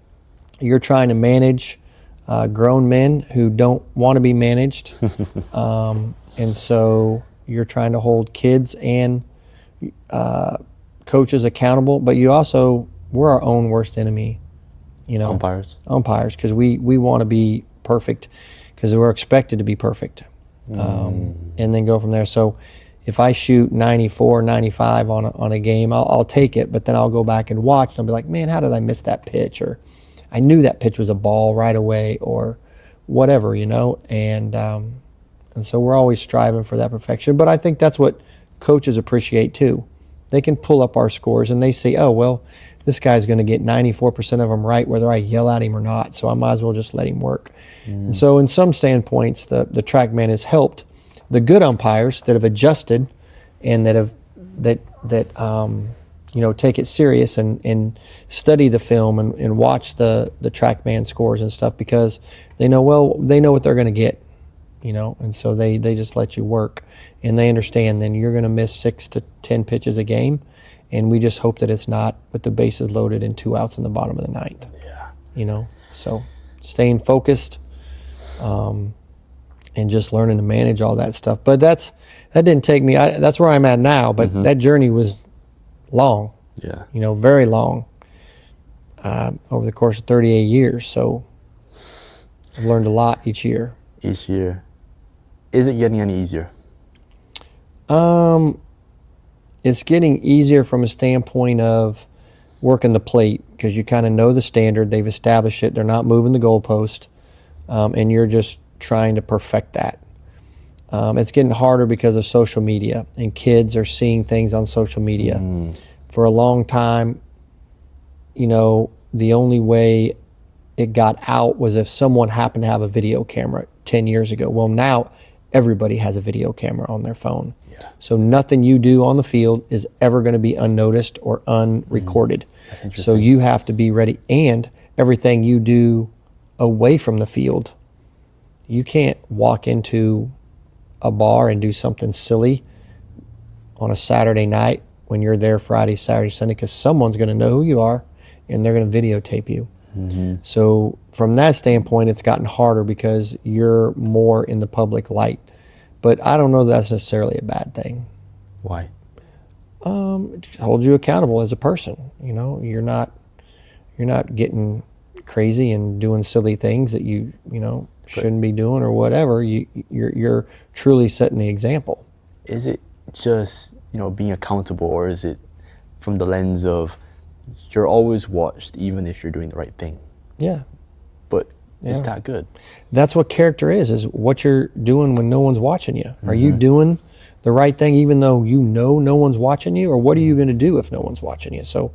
you're trying to manage grown men who don't want to be managed. And so you're trying to hold kids and coaches accountable, but we're our own worst enemy, Umpires, because we want to be perfect because we're expected to be perfect, and then go from there. So if I shoot 94, 95 on a game, I'll take it, but then I'll go back and watch, and I'll be like, man, how did I miss that pitch? Or I knew that pitch was a ball right away, or whatever, and so we're always striving for that perfection. But I think that's what coaches appreciate too. They can pull up our scores and they say, oh, well, this guy's going to get 94% of them right whether I yell at him or not, so I might as well just let him work. And so in some standpoints, the TrackMan has helped the good umpires that have adjusted and that take it serious and study the film and watch the TrackMan scores and stuff, because they know what they're going to get, and so they just let you work, and they understand then you're going to miss 6 to 10 pitches a game, and we just hope that it's not with the bases loaded and 2 outs in the bottom of the ninth. Yeah. So staying focused, and just learning to manage all that stuff. But that didn't take me. That's where I'm at now. But that journey was long. Yeah. Very long. Over the course of 38 years. So I've learned a lot each year. Each year. Is it getting any easier? It's getting easier from a standpoint of working the plate, because you kind of know the standard. They've established it. They're not moving the goalpost, and you're just trying to perfect that. It's getting harder because of social media, and kids are seeing things on social media. For a long time, the only way it got out was if someone happened to have a video camera 10 years ago. Well, now everybody has a video camera on their phone. Yeah. So nothing you do on the field is ever going to be unnoticed or unrecorded. That's interesting. So you have to be ready. And everything you do away from the field, you can't walk into a bar and do something silly on a Saturday night when you're there Friday, Saturday, Sunday, because someone's going to know who you are and they're going to videotape you. Mm-hmm. So from that standpoint, it's gotten harder because you're more in the public light. But I don't know that's necessarily a bad thing. Why? It holds you accountable as a person. You know, you're not getting crazy and doing silly things that you shouldn't be doing or whatever. You're truly setting the example. Is it just being accountable, or is it from the lens of you're always watched even if you're doing the right thing? Yeah. But it's that good. That's what character is what you're doing when no one's watching you. Are you doing the right thing even though no one's watching you? Or what are you going to do if no one's watching you? So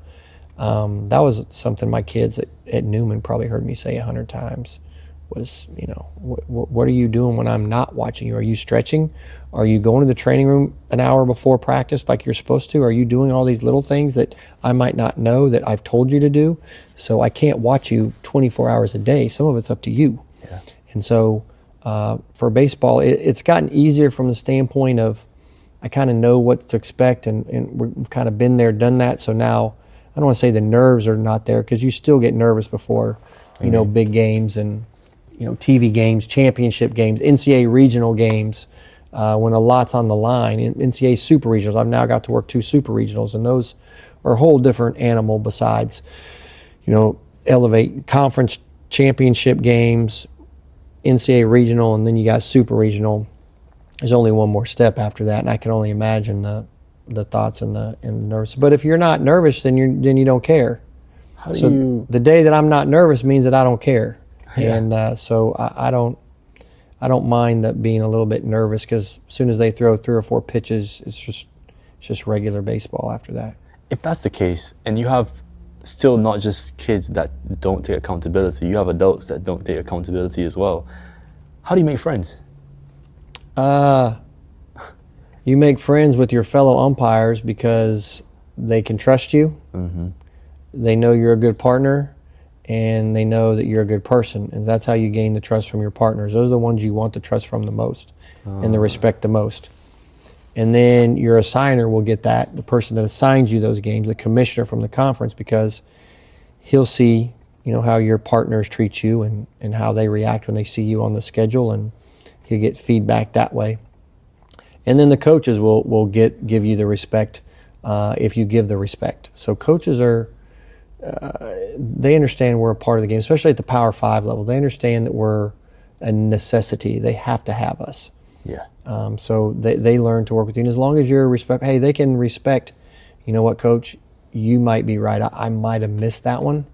that was something my kids at Newman probably heard me say 100 times was, what are you doing when I'm not watching you? Are you stretching? Are you going to the training room an hour before practice like you're supposed to? Are you doing all these little things that I might not know that I've told you to do? So I can't watch you 24 hours a day. Some of it's up to you. Yeah. And so for baseball, it's gotten easier from the standpoint of I kind of know what to expect, and we've kind of been there, done that. So now I don't want to say the nerves are not there, because you still get nervous before, big games and, TV games, championship games, NCAA regional games, when a lot's on the line. In NCAA super regionals, I've now got to work 2 super regionals, and those are a whole different animal besides, elevate conference championship games, NCAA regional, and then you got super regional. There's only one more step after that, and I can only imagine the thoughts and the nerves. But if you're not nervous, then you don't care. The day that I'm not nervous means that I don't care. Yeah. And so I don't mind that being a little bit nervous, because as soon as they throw 3 or 4 pitches, it's just regular baseball after that. If that's the case, and you have still not just kids that don't take accountability, you have adults that don't take accountability as well, how do you make friends? You make friends with your fellow umpires because they can trust you. Mm-hmm. They know you're a good partner, and they know that you're a good person, and that's how you gain the trust from your partners. Those are the ones you want the trust from the most and the respect the most. And then your assigner will get that, the person that assigns you those games, the commissioner from the conference, because he'll see, how your partners treat you and how they react when they see you on the schedule, and he'll get feedback that way. And then the coaches will give you the respect if you give the respect. So coaches they understand we're a part of the game, especially at the Power 5 level. They understand that we're a necessity. They have to have us. Yeah. So they learn to work with you. And as long as you're respect, they can respect, you know what, Coach, you might be right. I might have missed that one,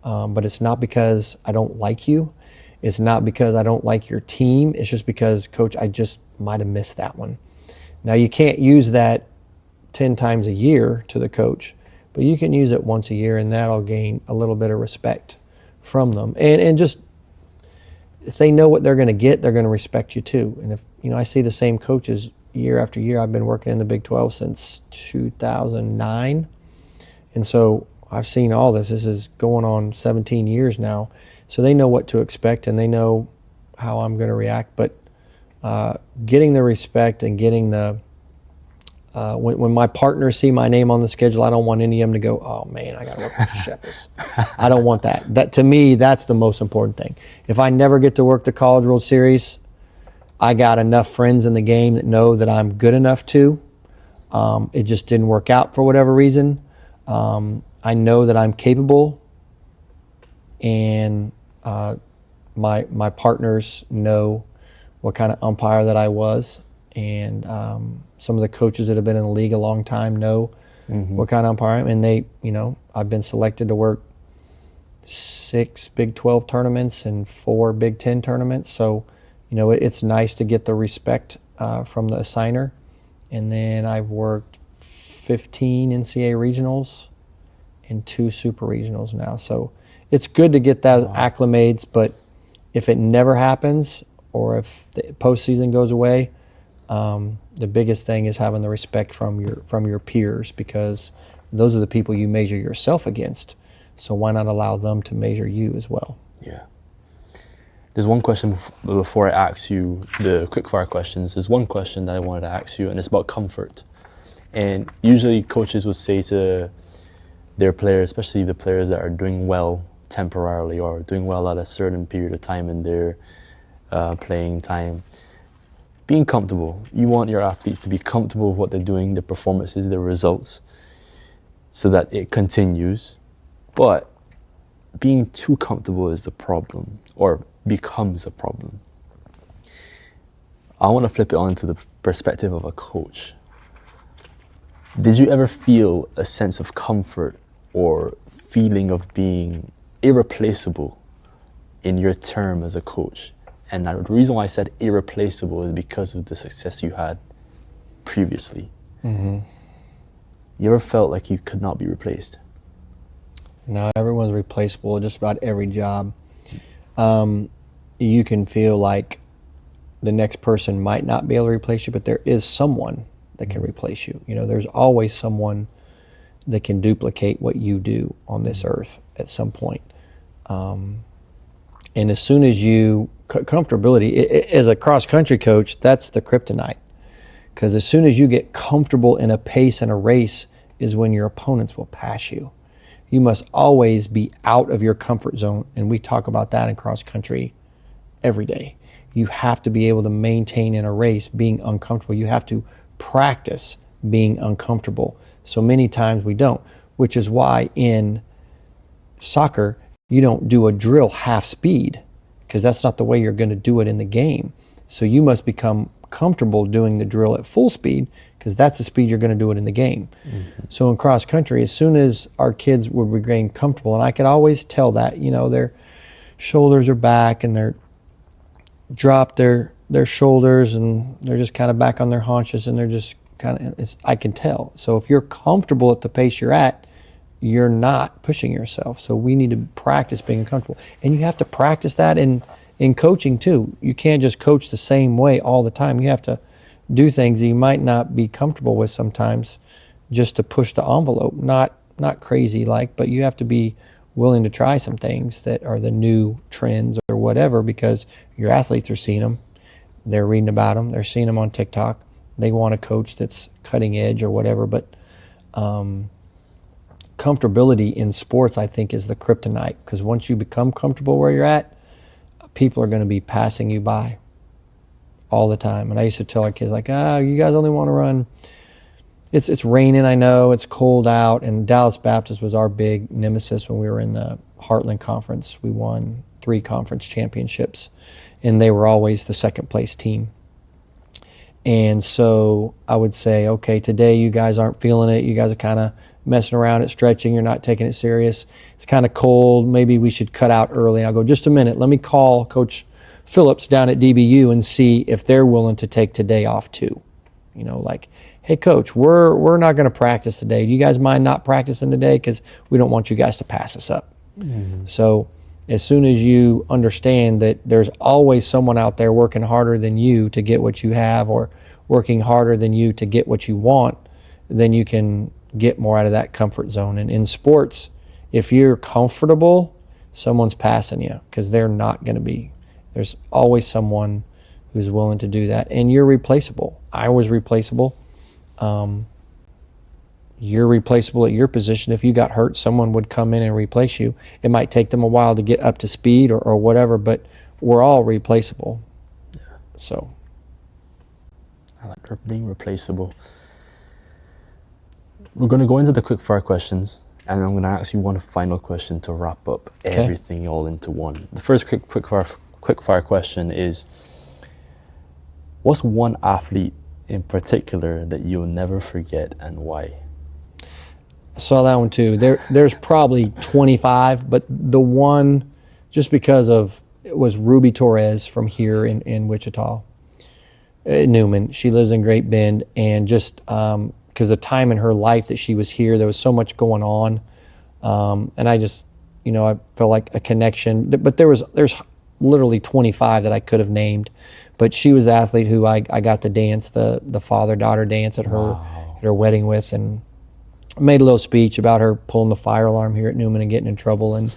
but it's not because I don't like you. It's not because I don't like your team. It's just because, Coach, I just might have missed that one. Now, you can't use that 10 times a year to the coach, but you can use it once a year, and that'll gain a little bit of respect from them. And just, if they know what they're going to get, they're going to respect you too. And if, I see the same coaches year after year. I've been working in the Big 12 since 2009. And so I've seen all this. This is going on 17 years now. So they know what to expect, and they know how I'm going to react. But getting the respect and getting the when my partners see my name on the schedule, I don't want any of them to go, oh man, I got to work with Schepis. I don't want that. That, to me, that's the most important thing. If I never get to work the College World Series, I got enough friends in the game that know that I'm good enough to. It just didn't work out for whatever reason. I know that I'm capable, and my partners know what kind of umpire that I was, and some of the coaches that have been in the league a long time know what kind of umpire I am, and they, I've been selected to work 6 Big 12 tournaments and 4 Big 10 tournaments, so it's nice to get the respect from the assigner. And then I've worked 15 NCAA regionals and 2 super regionals now, so it's good to get those acclimates, but if it never happens or if the postseason goes away, the biggest thing is having the respect from your peers, because those are the people you measure yourself against. So why not allow them to measure you as well? Yeah. There's one question before I ask you the quickfire questions. There's one question that I wanted to ask you, and it's about comfort. And usually coaches would say to their players, especially the players that are doing well temporarily or doing well at a certain period of time in their playing time, being comfortable. You want your athletes to be comfortable with what they're doing, their performances, their results, so that it continues. But being too comfortable is the problem, or becomes a problem. I want to flip it onto the perspective of a coach. Did you ever feel a sense of comfort or feeling of being irreplaceable in your term as a coach? And the reason why I said irreplaceable is because of the success you had previously. Mm-hmm. You ever felt like you could not be replaced? No, everyone's replaceable, just about every job. You can feel like the next person might not be able to replace you, but there is someone that can replace you. You know, there's always someone that can duplicate what you do on this earth at some point. And as soon as you, comfortability, as a cross-country coach, that's the kryptonite. Because as soon as you get comfortable in a pace and a race is when your opponents will pass you. You must always be out of your comfort zone, and we talk about that in cross-country every day. You have to be able to maintain in a race being uncomfortable. You have to practice being uncomfortable. So many times we don't, which is why in soccer, you don't do a drill half speed, because that's not the way you're going to do it in the game. So you must become comfortable doing the drill at full speed, because that's the speed you're going to do it in the game. Mm-hmm. So in cross country, as soon as our kids would regain comfortable, and I could always tell that, you know, their shoulders are back and they're dropped their shoulders and they're just kind of back on their haunches and they're just kind of, I can tell. So if you're comfortable at the pace you're at, you're not pushing yourself. So we need to practice being comfortable. And you have to practice that in coaching too. You can't just coach the same way all the time. You have to do things that you might not be comfortable with sometimes just to push the envelope. Not crazy like, but you have to be willing to try some things that are the new trends or whatever, because your athletes are seeing them. They're reading about them. They're seeing them on TikTok. They want a coach that's cutting edge or whatever. But comfortability in sports, I think, is the kryptonite, because once you become comfortable where you're at, people are going to be passing you by all the time. And I used to tell our kids, like, you guys only want to run. It's raining, I know, it's cold out. And Dallas Baptist was our big nemesis when we were in the Heartland Conference. We won 3 conference championships, and they were always the second place team. And so I would say, okay, today you guys aren't feeling it. You guys are kind of messing around at stretching. You're not taking it serious. It's kind of cold. Maybe we should cut out early. And I'll go, just a minute. Let me call Coach Phillips down at DBU and see if they're willing to take today off too. You know, like, hey, Coach, we're not going to practice today. Do you guys mind not practicing today? Because we don't want you guys to pass us up. Mm-hmm. So as soon as you understand that there's always someone out there working harder than you to get what you have, or working harder than you to get what you want, then you can get more out of that comfort zone. And in sports, if you're comfortable, someone's passing you, because they're not going to be. There's always someone who's willing to do that. And you're replaceable. I was replaceable. You're replaceable at your position. If you got hurt, someone would come in and replace you. It might take them a while to get up to speed or whatever, but we're all replaceable. Yeah. So I like being replaceable. We're going to go into the quick fire questions, and I'm going to ask you one final question to wrap up everything all into one. The first quick fire question is, what's one athlete in particular that you'll never forget, and why? I saw that one too. There's probably 25, but the one, just because of, it was Ruby Torres from here in Wichita, Newman. She lives in Great Bend, and just because the time in her life that she was here, there was so much going on, and I felt like a connection. But there's literally 25 that I could have named. But she was the athlete who I got to dance the father-daughter dance at her wedding with, and made a little speech about her pulling the fire alarm here at Newman and getting in trouble. And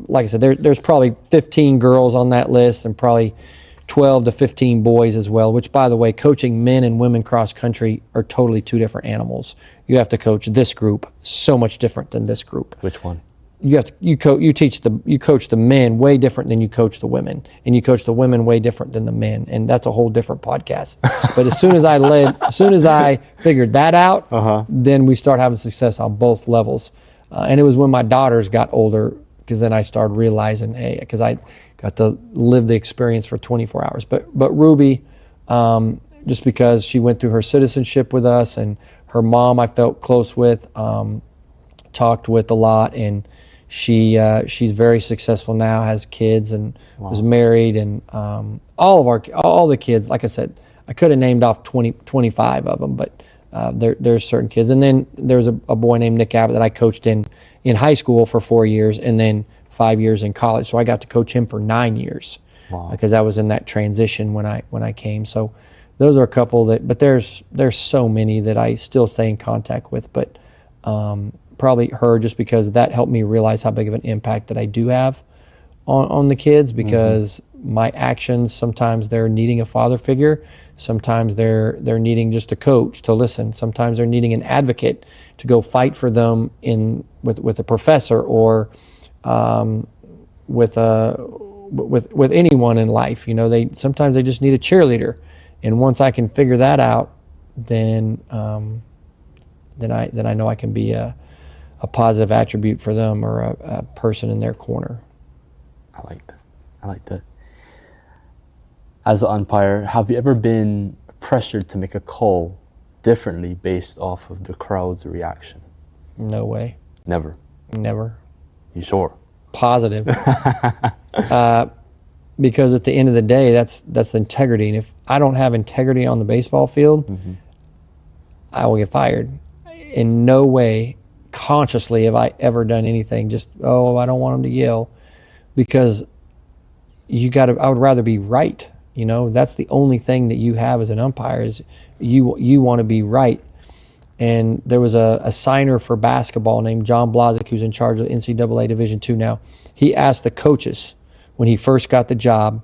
like I said, there's probably 15 girls on that list and probably 12 to 15 boys as well, which, by the way, coaching men and women cross country are totally two different animals. You have to coach this group so much different than this group. Which one? You coach the men way different than you coach the women, and you coach the women way different than the men, and that's a whole different podcast. But as soon as I figured that out, then we start having success on both levels. And it was when my daughters got older, because then I started realizing, hey, because I got to live the experience for 24 hours. But Ruby, just because she went through her citizenship with us, and her mom I felt close with, talked with a lot, and she's very successful now, has kids, and was married, and all the kids, like I said, I could have named off 25 of them, but there's certain kids. And then there was a boy named Nick Abbott that I coached in high school for 4 years, and then 5 years in college. So I got to coach him for 9 years, because I was in that transition when I came. So those are a couple but there's so many that I still stay in contact with, but probably her, just because that helped me realize how big of an impact that I do have on the kids, because my actions, sometimes they're needing a father figure, sometimes they're needing just a coach to listen, sometimes they're needing an advocate to go fight for them with a professor, or with anyone in life. Sometimes they just need a cheerleader, and once I can figure that out, then I know I can be a positive attribute for them, or a person in their corner. I like that. As an umpire, have you ever been pressured to make a call differently based off of the crowd's reaction? No way. Never? You sure? Positive. Because at the end of the day, that's integrity. And if I don't have integrity on the baseball field, I will get fired. In no way consciously have I ever done anything just, I don't want them to yell, because I would rather be right. That's the only thing that you have as an umpire, is you want to be right. And there was a signer for basketball named John Blazek, who's in charge of the NCAA Division II now. He asked the coaches when he first got the job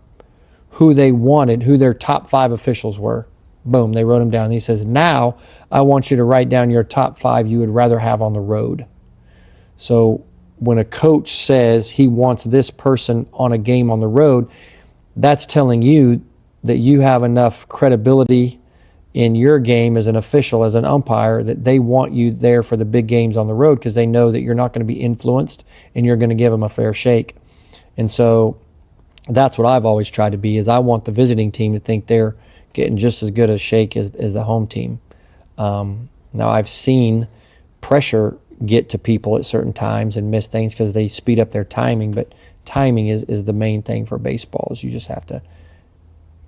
who they wanted, who their top 5 officials were. Boom, they wrote them down. And he says, now I want you to write down your top 5 you would rather have on the road. So when a coach says he wants this person on a game on the road, that's telling you that you have enough credibility in your game as an official, as an umpire, that they want you there for the big games on the road, because they know that you're not going to be influenced and you're going to give them a fair shake. And so that's what I've always tried to be, is I want the visiting team to think they're getting just as good a shake as the home team. Now I've seen pressure get to people at certain times and miss things because they speed up their timing, but timing is the main thing for baseball. Is you just have to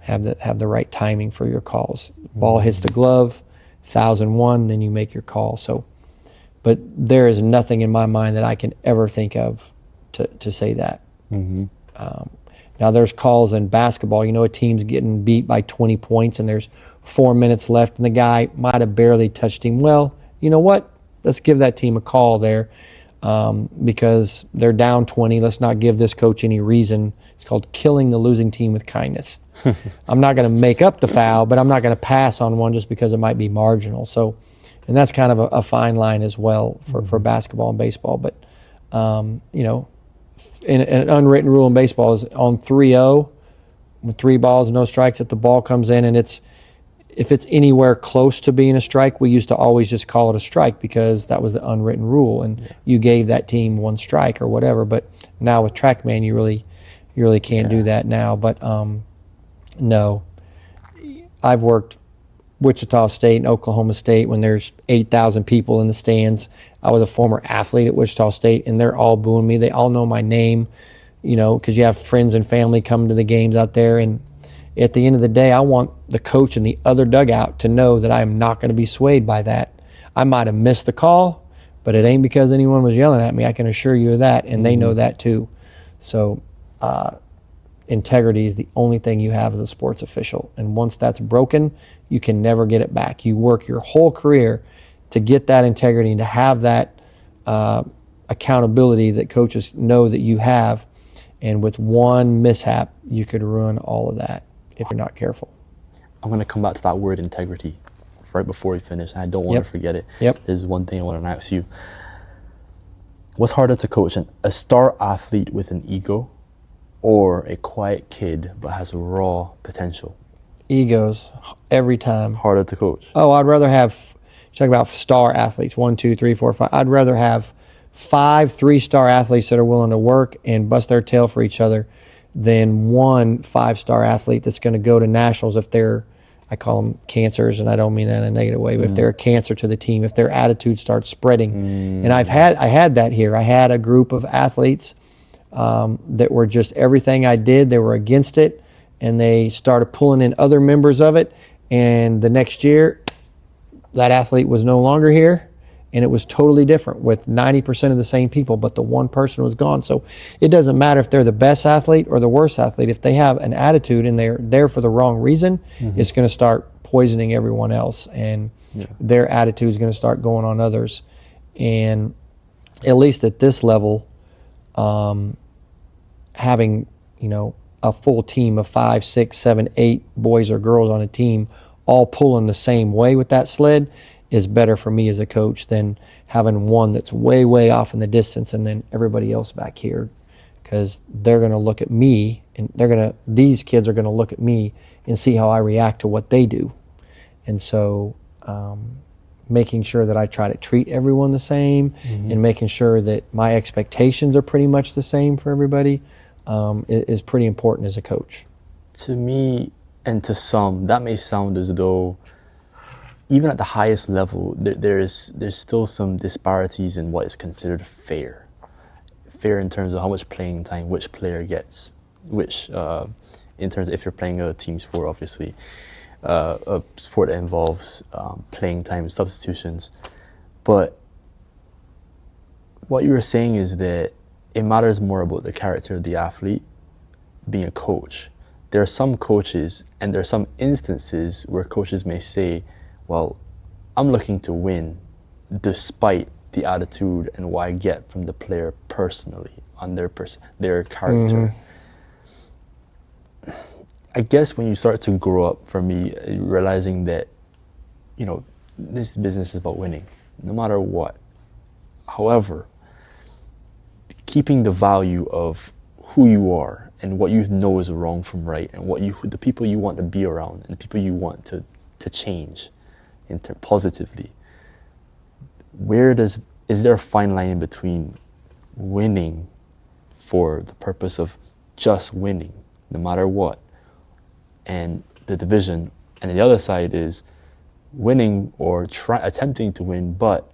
have the right timing for your calls. Ball hits the glove, 1,001, then you make your call. So, but there is nothing in my mind that I can ever think of to say that. Now there's calls in basketball. A team's getting beat by 20 points and there's 4 minutes left and the guy might have barely touched him. Well, you know what? Let's give that team a call there, because they're down 20. Let's not give this coach any reason. It's called killing the losing team with kindness. I'm not going to make up the foul, but I'm not going to pass on one just because it might be marginal. So, and that's kind of a fine line as well for basketball and baseball. But, in an unwritten rule in baseball is on 3-0, with 3 balls, no strikes, if the ball comes in and if it's anywhere close to being a strike, we used to always just call it a strike because that was the unwritten rule, and you gave that team 1 strike or whatever. But now with TrackMan, you really can't do that now. But no, I've worked Wichita State and Oklahoma State when there's 8,000 people in the stands. I was a former athlete at Wichita State, and they're all booing me. They all know my name, because you have friends and family coming to the games out there. And at the end of the day, I want the coach in the other dugout to know that I am not going to be swayed by that. I might have missed the call, but it ain't because anyone was yelling at me. I can assure you of that, and they know that too. So integrity is the only thing you have as a sports official, and once that's broken, you can never get it back. You work your whole career to get that integrity and to have that accountability that coaches know that you have, and with one mishap, you could ruin all of that if you're not careful. I'm going to come back to that word integrity right before we finish. I don't want to forget it. There's one thing I want to ask you. What's harder to coach, a star athlete with an ego or a quiet kid but has raw potential? Egos, every time. Harder to coach? Oh, I'd rather have, talk about star athletes, 1, 2, 3, 4, 5. I'd rather have 5 3-star athletes that are willing to work and bust their tail for each other than 1 5-star athlete that's going to go to nationals if they're, I call them cancers, and I don't mean that in a negative way, but if they're a cancer to the team, if their attitude starts spreading. And I had that here. I had a group of athletes that were just everything I did, they were against it, and they started pulling in other members of it, and the next year, that athlete was no longer here, and it was totally different with 90% of the same people, but the one person was gone. So it doesn't matter if they're the best athlete or the worst athlete. If they have an attitude and they're there for the wrong reason, it's going to start poisoning everyone else, and their attitude is going to start going on others. And at least at this level, having, a full team of 5, 6, 7, 8 boys or girls on a team all pulling the same way with that sled is better for me as a coach than having one that's way, way off in the distance and then everybody else back here, because they're going to look at me and these kids are going to look at me and see how I react to what they do. And so making sure that I try to treat everyone the same and making sure that my expectations are pretty much the same for everybody is pretty important as a coach. To me, and to some, that may sound as though even at the highest level, there's still some disparities in what is considered fair. Fair in terms of how much playing time which player gets, which in terms of if you're playing a team sport, obviously, a sport that involves playing time and substitutions. But what you were saying is that it matters more about the character of the athlete being a coach. There are some coaches, and there are some instances where coaches may say, well, I'm looking to win despite the attitude and what I get from the player personally on their character. I guess when you start to grow up, for me, realizing that, this business is about winning, no matter what. However, keeping the value of who you are and what you know is wrong from right, and the people you want to be around and the people you want to change positively. Is there a fine line in between winning for the purpose of just winning, no matter what, and the division, and the other side is winning or attempting to win, but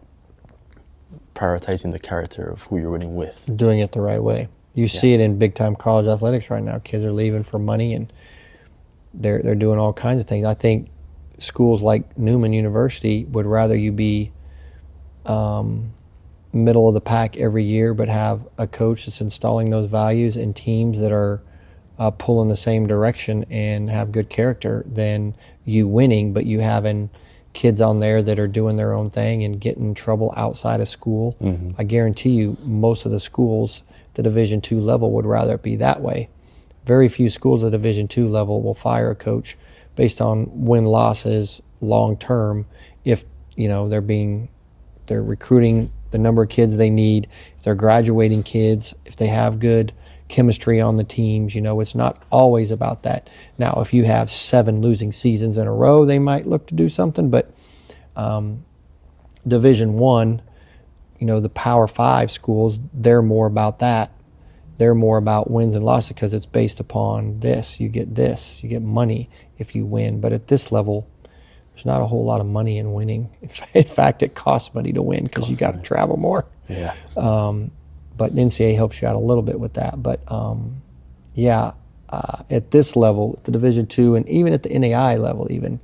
prioritizing the character of who you're winning with. Doing it the right way. You see it in big-time college athletics right now. Kids are leaving for money, and they're doing all kinds of things. I think schools like Newman University would rather you be middle of the pack every year, but have a coach that's installing those values in teams that are pulling the same direction and have good character than you winning, but you having kids on there that are doing their own thing and getting in trouble outside of school. I guarantee you most of the schools at the Division II level would rather it be that way. Very few schools at the Division II level will fire a coach based on win-losses long-term if, they're recruiting the number of kids they need, if they're graduating kids, if they have good chemistry on the teams. It's not always about that. Now, if you have 7 losing seasons in a row, they might look to do something, but Division I, the Power 5 schools, they're more about that. They're more about wins and losses because it's based upon this. You get money if you win. But at this level, there's not a whole lot of money in winning. In fact, it costs money to win because you got to travel more. Yeah. But the NCAA helps you out a little bit with that. But at this level, at the Division II, and even at the NAI level, even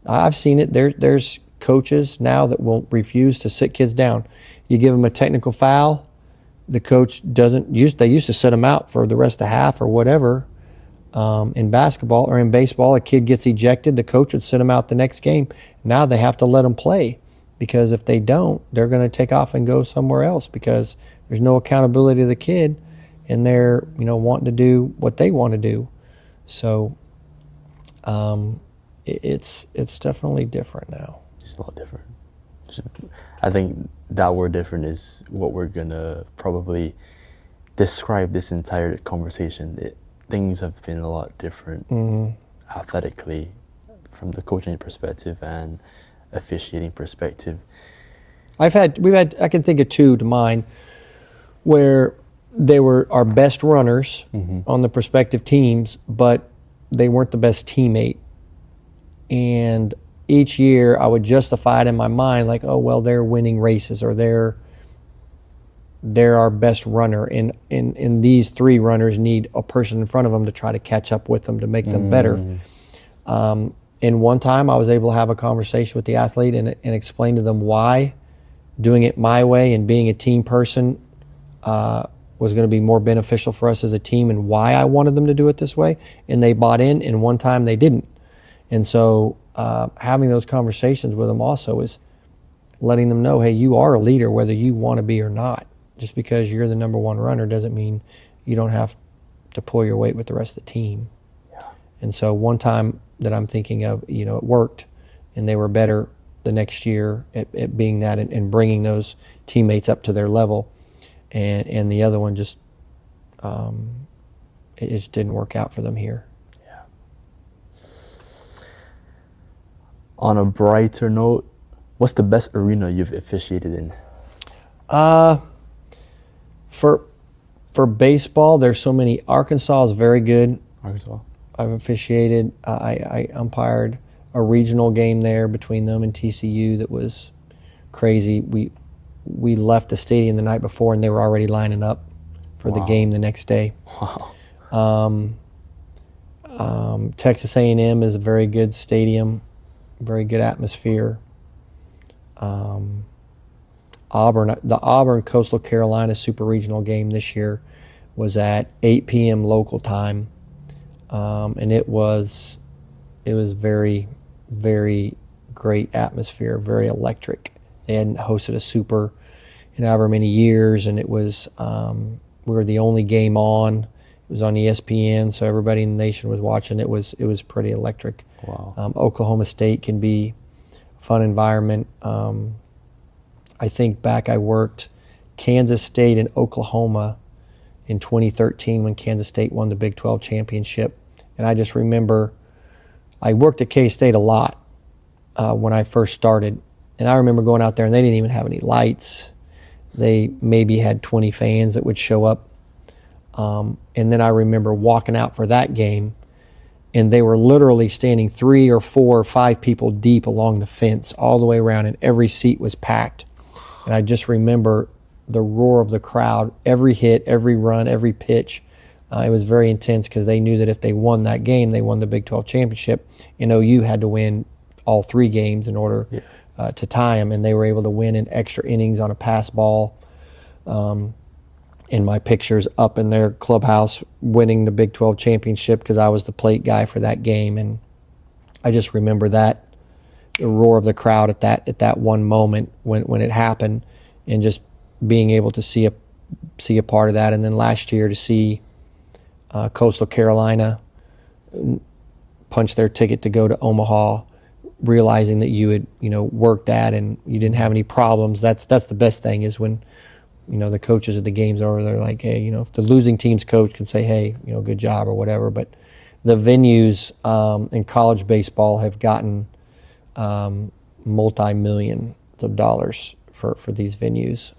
I've seen it. There's coaches now that will refuse to sit kids down. You give them a technical foul, the coach doesn't use. They used to sit them out for the rest of the half or whatever. In basketball or in baseball, a kid gets ejected, the coach would sit them out the next game. Now they have to let them play, because if they don't, they're going to take off and go somewhere else, because there's no accountability to the kid, and they're wanting to do what they want to do. So it's definitely different now. It's a lot different. I think that word different is what we're gonna probably describe this entire conversation. Things have been a lot different athletically from the coaching perspective and officiating perspective. I can think of two to mind where they were our best runners on the prospective teams, but they weren't the best teammate. And each year I would justify it in my mind like, oh, well, they're winning races, or they're our best runner. And these three runners need a person in front of them to try to catch up with them to make them better. And one time I was able to have a conversation with the athlete and explain to them why doing it my way and being a team person was going to be more beneficial for us as a team, and why I wanted them to do it this way. And they bought in, and one time they didn't. And so having those conversations with them also is letting them know, hey, you are a leader whether you want to be or not. Just because you're the number one runner doesn't mean you don't have to pull your weight with the rest of the team. Yeah. And so one time that I'm thinking of, it worked, and they were better the next year at being that and bringing those teammates up to their level. And the other one just, it just didn't work out for them here. Yeah. On a brighter note, what's the best arena you've officiated in? For baseball, there's so many. Arkansas is very good. Arkansas. I've officiated. I umpired a regional game there between them and TCU that was crazy. We left the stadium the night before, and they were already lining up for the game the next day. Wow. Texas A&M is a very good stadium, very good atmosphere. The Auburn Coastal Carolina Super Regional game this year was at 8 p.m. local time, and it was very, very great atmosphere, very electric. They hadn't hosted a Super in however many years, and it was we were the only game on. It was on ESPN, so everybody in the nation was watching. It was pretty electric. Wow. Oklahoma State can be a fun environment. I think back, I worked Kansas State and Oklahoma in 2013 when Kansas State won the Big 12 championship. And I just remember I worked at K-State a lot when I first started. And I remember going out there, and they didn't even have any lights. They maybe had 20 fans that would show up. And then I remember walking out for that game, and they were literally standing 3 or 4 or 5 people deep along the fence all the way around, and every seat was packed. And I just remember the roar of the crowd, every hit, every run, every pitch. It was very intense because they knew that if they won that game, they won the Big 12 championship. And OU had to win all 3 games in order to tie them, and they were able to win in extra innings on a pass ball. In my pictures up in their clubhouse winning the Big 12 championship because I was the plate guy for that game. And I just remember that, the roar of the crowd at that one moment when it happened, and just being able to see a part of that. And then last year to see Coastal Carolina punch their ticket to go to Omaha, realizing that you had worked that and you didn't have any problems. That's the best thing, is when the coaches at the games over, they're like, hey, if the losing team's coach can say, hey, good job or whatever. But the venues in college baseball have gotten multi-millions of dollars for these venues.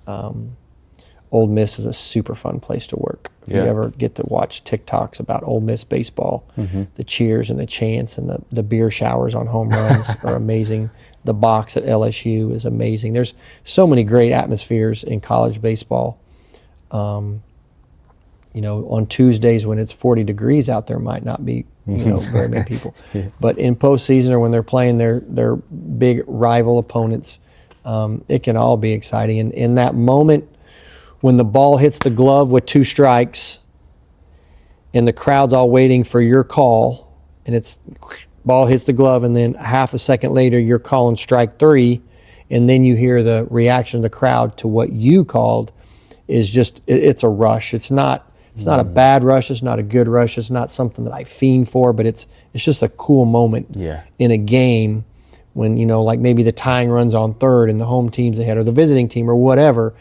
Ole Miss is a super fun place to work. If you ever get to watch TikToks about Ole Miss baseball, the cheers and the chants and the beer showers on home runs are amazing. The box at LSU is amazing. There's so many great atmospheres in college baseball. on Tuesdays when it's 40 degrees out there might not be, very many people. Yeah. But in postseason or when they're playing their big rival opponents, it can all be exciting. And in that moment when the ball hits the glove with 2 strikes and the crowd's all waiting for your call, and it's ball hits the glove, and then half a second later you're calling strike 3, and then you hear the reaction of the crowd to what you called, is just, it's a rush. It's not a bad rush. It's not a good rush. It's not something that I fiend for, but it's just a cool moment in a game when, like maybe the tying runs on third and the home team's ahead or the visiting team or whatever,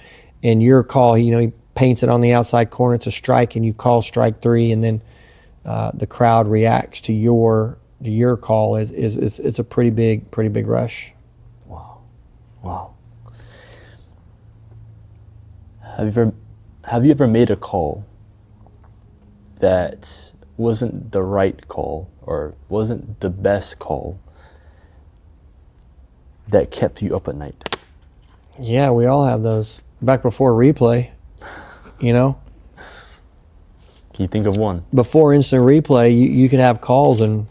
and your call, he paints it on the outside corner, it's a strike, and you call strike 3, and then the crowd reacts to your call. It's a pretty big rush. Wow. Have you ever made a call that wasn't the right call or wasn't the best call that kept you up at night? Yeah, we all have those. Back before replay, Can you think of one? Before instant replay, you could have calls and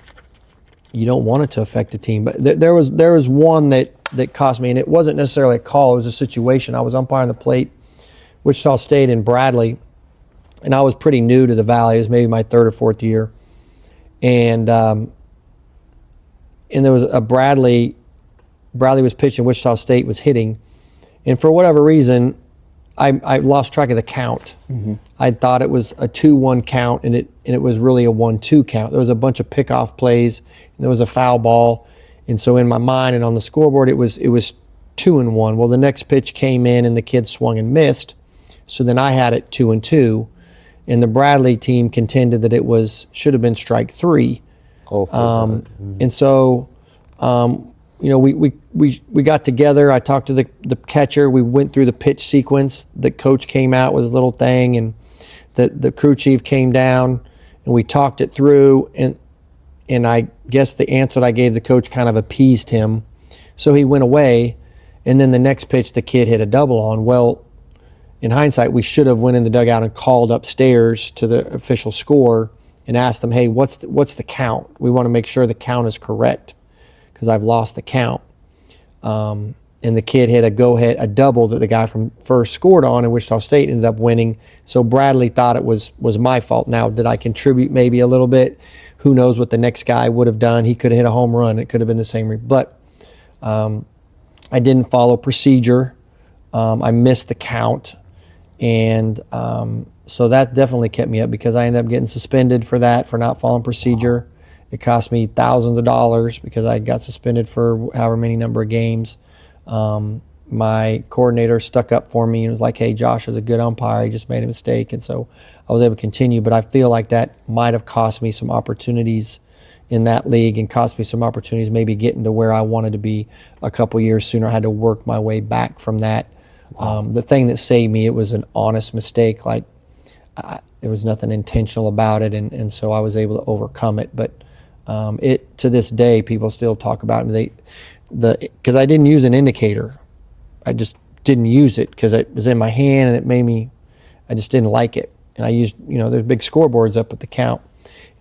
you don't want it to affect the team. But there was one that cost me, and it wasn't necessarily a call. It was a situation. I was umpiring the plate, Wichita State in Bradley, and I was pretty new to the Valley. It was maybe my 3rd or 4th year. And there was a Bradley was pitching, Wichita State was hitting. And for whatever reason, I lost track of the count. Mm-hmm. I thought it was a 2-1 count, and it was really a 1-2 count. There was a bunch of pickoff plays, and there was a foul ball. And so in my mind and on the scoreboard, it was 2-1. Well, the next pitch came in, and the kid swung and missed. So then I had it 2-2, and the Bradley team contended that it should have been strike 3. And so, we got together. I talked to the catcher. We went through the pitch sequence. The coach came out with his little thing, and the crew chief came down, and we talked it through. And I guess the answer that I gave the coach kind of appeased him, so he went away. And then the next pitch, the kid hit a double on. Well, in hindsight, we should have went in the dugout and called upstairs to the official score and asked them, "Hey, what's the count? We want to make sure the count is correct because I've lost the count." And the kid hit a double that the guy from first scored on, and Wichita State ended up winning. So Bradley thought it was my fault. Now, did I contribute maybe a little bit? Who knows what the next guy would have done? He could have hit a home run. It could have been the same. But I didn't follow procedure. I missed the count. And so that definitely kept me up because I ended up getting suspended for that, for not following procedure. It cost me thousands of dollars because I got suspended for however many number of games. My coordinator stuck up for me and was like, "Hey, Josh is a good umpire. He just made a mistake." And so I was able to continue. But I feel like that might have cost me some opportunities in that league and cost me some opportunities maybe getting to where I wanted to be a couple years sooner. I had to work my way back from that. The thing that saved me, it was an honest mistake. Like there was nothing intentional about it, and so I was able to overcome it. But it to this day, people still talk about it. Because I didn't use an indicator. I just didn't use it because it was in my hand and it made me, I just didn't like it. And I used, there's big scoreboards up at the count.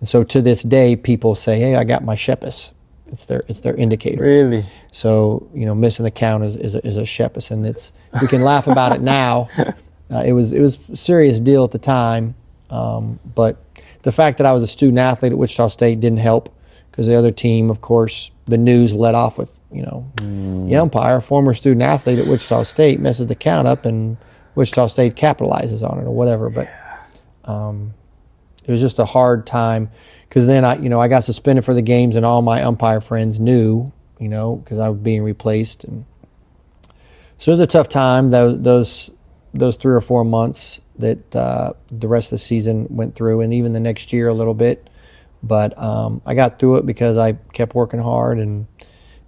And so to this day, people say, "Hey, I got my Schepis." It's their indicator. Really? So, missing the count is a Schepis. And we can laugh about it now. It was a serious deal at the time. But the fact that I was a student athlete at Wichita State didn't help because the other team, of course, the news led off with, the umpire, former student athlete at Wichita State, messes the count up and Wichita State capitalizes on it or whatever. But it was just a hard time because then I got suspended for the games and all my umpire friends knew, because I was being replaced. And so it was a tough time, those 3 or 4 months that the rest of the season went through, and even the next year a little bit. But I got through it because I kept working hard and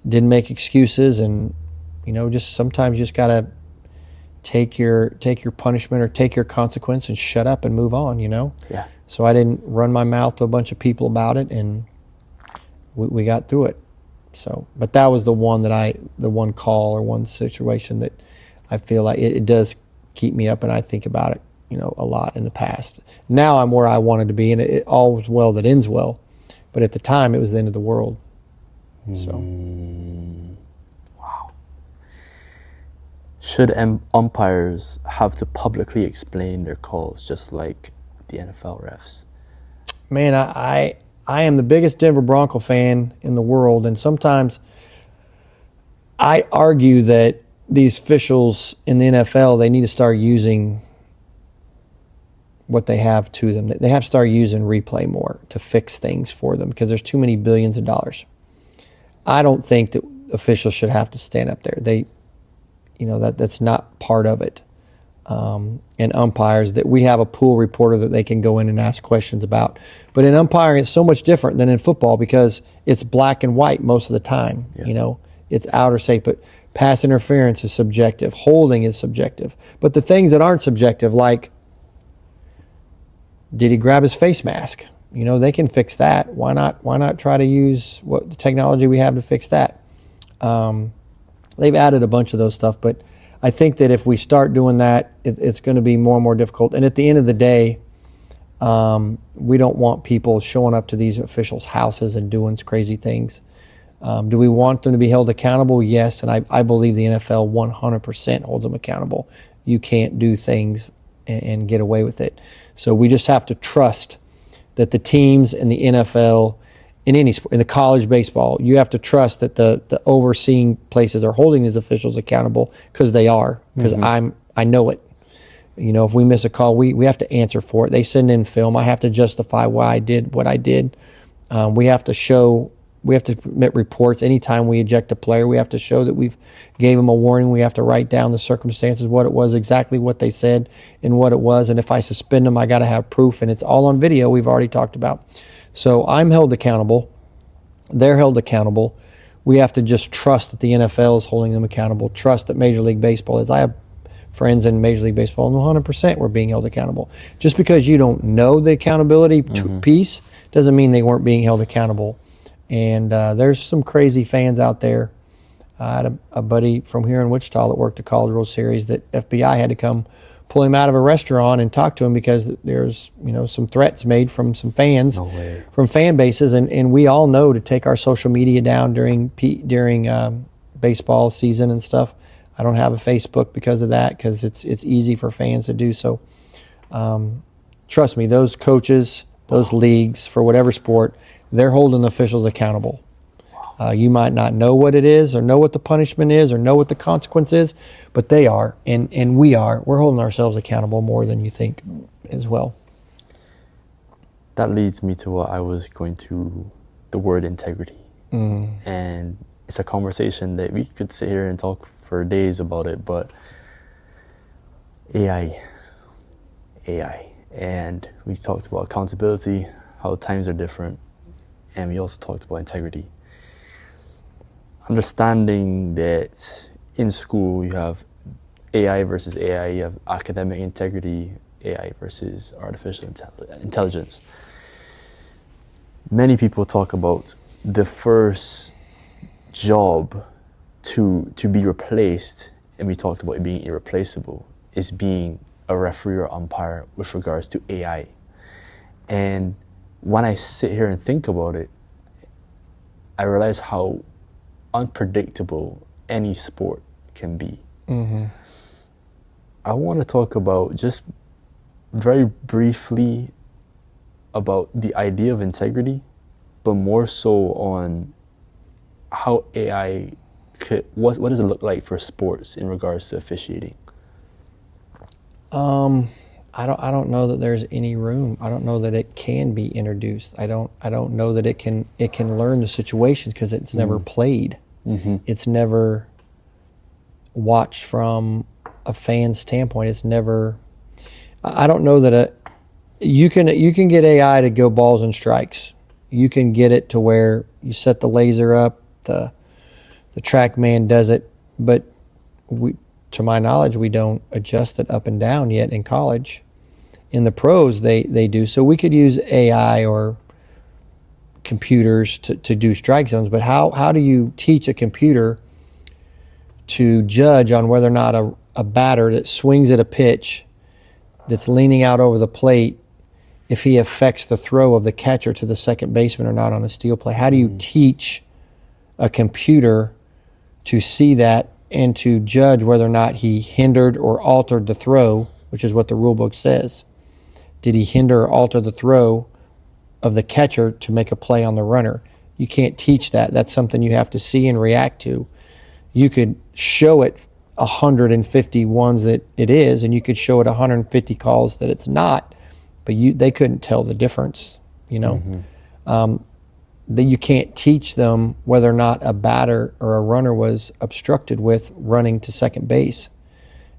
didn't make excuses. And just sometimes you just gotta take your punishment or take your consequence and shut up and move on. Yeah. So I didn't run my mouth to a bunch of people about it, and we got through it. So, but that was the one call or one situation that I feel like it does keep me up, and I think about it a lot in the past. Now I'm where I wanted to be, and it all's well that ends well. But at the time, it was the end of the world. So, wow. Should umpires have to publicly explain their calls, just like the NFL refs? Man, I am the biggest Denver Bronco fan in the world, and sometimes I argue that these officials in the NFL, they need to start using what they have to them. They have to start using replay more to fix things for them, because there's too many billions of dollars. I don't think that officials should have to stand up there. That's not part of it. And umpires, that we have a pool reporter that they can go in and ask questions about. But in umpiring, it's so much different than in football, because it's black and white most of the time. Yeah. It's out or safe, but pass interference is subjective. Holding is subjective. But the things that aren't subjective, like, did he grab his face mask? They can fix that. Why not try to use the technology we have to fix that? They've added a bunch of those stuff, but I think that if we start doing that, it's going to be more and more difficult. And at the end of the day, we don't want people showing up to these officials' houses and doing crazy things. Do we want them to be held accountable? Yes, and I believe the NFL 100% holds them accountable. You can't do things and get away with it. So we just have to trust that the teams in the NFL, in any sport, in the college baseball, you have to trust that the overseeing places are holding these officials accountable, because they are. Because I know it. If we miss a call, we have to answer for it. They send in film. I have to justify why I did what I did. We have to submit reports anytime we eject a player. We have to show that we've gave them a warning. We have to write down the circumstances, what it was, exactly what they said, and what it was. And if I suspend them, I got to have proof. And it's all on video. We've already talked about. So I'm held accountable. They're held accountable. We have to just trust that the NFL is holding them accountable. Trust that Major League Baseball is. I have friends in Major League Baseball, and 100% were being held accountable. Just because you don't know the accountability piece doesn't mean they weren't being held accountable. And there's some crazy fans out there. I had a buddy from here in Wichita that worked the College World Series that FBI had to come pull him out of a restaurant and talk to him, because there's some threats made from some fans, from fan bases, and we all know to take our social media down during baseball season and stuff. I don't have a Facebook because of that, because it's easy for fans to do so. Trust me, those coaches, those leagues, for whatever sport, they're holding the officials accountable. You might not know what it is, or know what the punishment is, or know what the consequence is, but they are, and we are. We're holding ourselves accountable more than you think as well. That leads me to what I was going to, the word integrity. And it's a conversation that we could sit here and talk for days about it, but AI. And we talked about accountability, how times are different, and we also talked about integrity. Understanding that in school you have AI versus AI, you have academic integrity, AI versus artificial intelligence. Many people talk about the first job to be replaced, and we talked about it being irreplaceable, is being a referee or umpire with regards to AI. And when I sit here and think about it, I realize how unpredictable any sport can be. I want to talk about, just very briefly, about the idea of integrity, but more so on how AI could, what does it look like for sports in regards to officiating? I don't know that there's any room. I don't know that it can be introduced. I don't know that it can learn the situations, because it's never played. It's never watched from a fan standpoint. It's never. I don't know that you can get AI to go balls and strikes. You can get it to where you set the laser up, the track man does it, but to my knowledge, we don't adjust it up and down yet in college. In the pros, they do. So we could use AI or computers to do strike zones, but how do you teach a computer to judge on whether or not a batter that swings at a pitch that's leaning out over the plate, if he affects the throw of the catcher to the second baseman or not on a steal play? How do you teach a computer to see that and to judge whether or not he hindered or altered the throw, which is what the rule book says? Did he hinder or alter the throw of the catcher to make a play on the runner? You can't teach that. That's something you have to see and react to. You could show it 150 ones that it is, and you could show it 150 calls that it's not, but they couldn't tell the difference, you know. That you can't teach them whether or not a batter or a runner was obstructed with running to second base.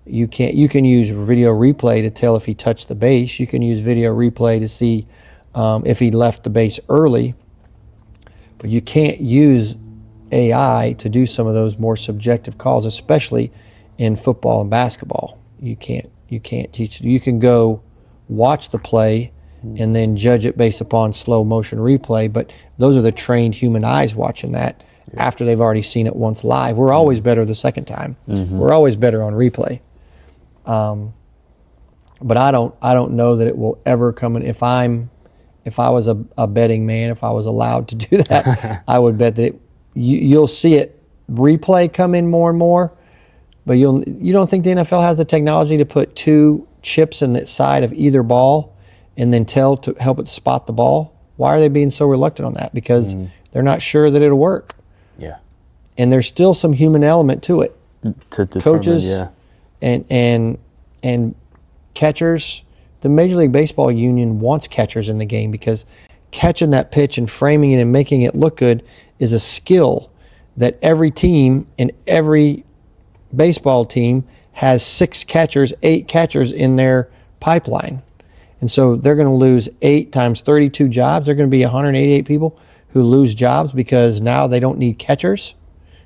You can use video replay to tell if he touched the base. You can use video replay to see if he left the base early, but you can't use AI to do some of those more subjective calls, especially in football and basketball. You can't teach it. You can go watch the play and then judge it based upon slow motion replay, but those are the trained human eyes watching that after they've already seen it once live. We're always better the second time. We're always better on replay. But I don't know that it will ever come in. If I was a betting man, if I was allowed to do that, I would bet that you'll see it replay come in more and more, but you don't think the NFL has the technology to put 2 chips in the side of either ball and then tell to help it spot the ball? Why are they being so reluctant on that? Because they're not sure that it'll work. Yeah. And there's still some human element to it. To determine, coaches and catchers. The Major League Baseball union wants catchers in the game because catching that pitch and framing it and making it look good is a skill that every team and every baseball team has 6 catchers, 8 catchers in their pipeline. And so they're going to lose 8 times 32 jobs. They're going to be 188 people who lose jobs because now they don't need catchers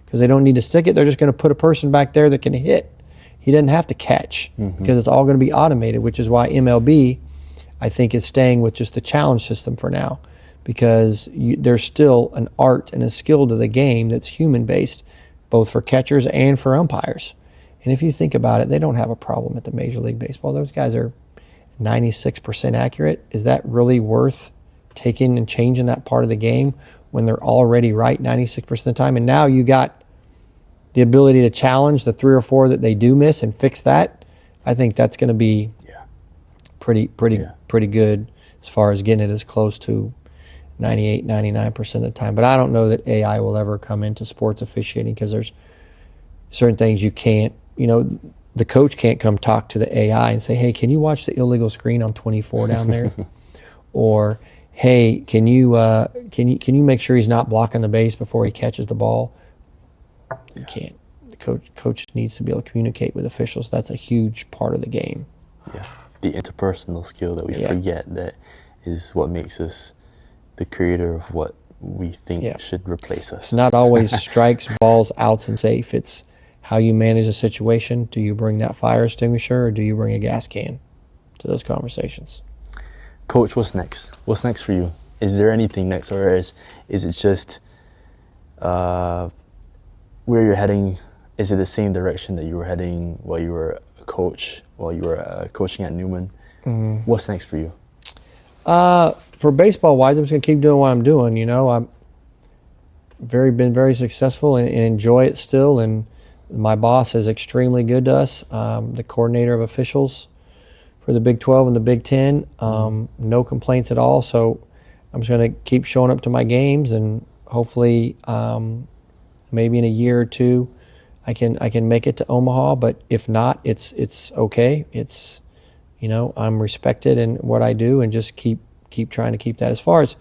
because they don't need to stick it. They're just going to put a person back there that can hit. He doesn't have to catch because it's all going to be automated, which is why MLB, I think, is staying with just the challenge system for now, because there's still an art and a skill to the game that's human-based, both for catchers and for umpires. And if you think about it, they don't have a problem at the Major League Baseball. Those guys are 96% accurate. Is that really worth taking and changing that part of the game when they're already right 96% of the time? And now you got the ability to challenge the 3 or 4 that they do miss and fix that. I think that's going to be pretty good as far as getting it as close to 98, 99% of the time. But I don't know that AI will ever come into sports officiating because there's certain things you can't, the coach can't come talk to the AI and say, hey, can you watch the illegal screen on 24 down there? Or, hey, can you make sure he's not blocking the base before he catches the ball? You can't. The coach needs to be able to communicate with officials. That's a huge part of the game. Yeah, the interpersonal skill that we forget that is what makes us the creator of what we think should replace us. It's not always strikes, balls, outs, and safe. It's how you manage a situation. Do you bring that fire extinguisher or do you bring a gas can to those conversations? Coach, what's next? What's next for you? Is there anything next, or is it just where you're heading? Is it the same direction that you were heading while you were a coach, while you were coaching at Newman? What's next for you? For baseball-wise, I'm just going to keep doing what I'm doing. I'm been very successful and enjoy it still. And my boss is extremely good to us, the coordinator of officials for the Big 12 and the Big 10. No complaints at all. So I'm just going to keep showing up to my games, and hopefully maybe in a year or 2 I can make it to Omaha. But if not, it's okay. It's I'm respected in what I do, and just keep trying to keep that. As far as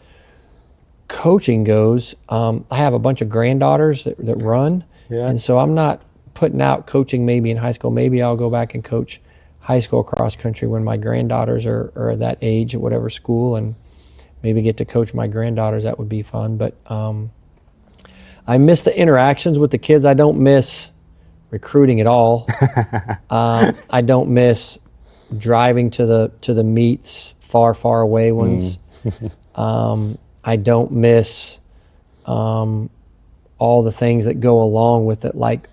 coaching goes, I have a bunch of granddaughters that run, and so I'm not putting out coaching maybe in high school. Maybe I'll go back and coach high school cross country when my granddaughters are that age at whatever school, and maybe get to coach my granddaughters. That would be fun. But I miss the interactions with the kids. I don't miss recruiting at all. I don't miss driving to the meets, far away ones. I don't miss all the things that go along with it, like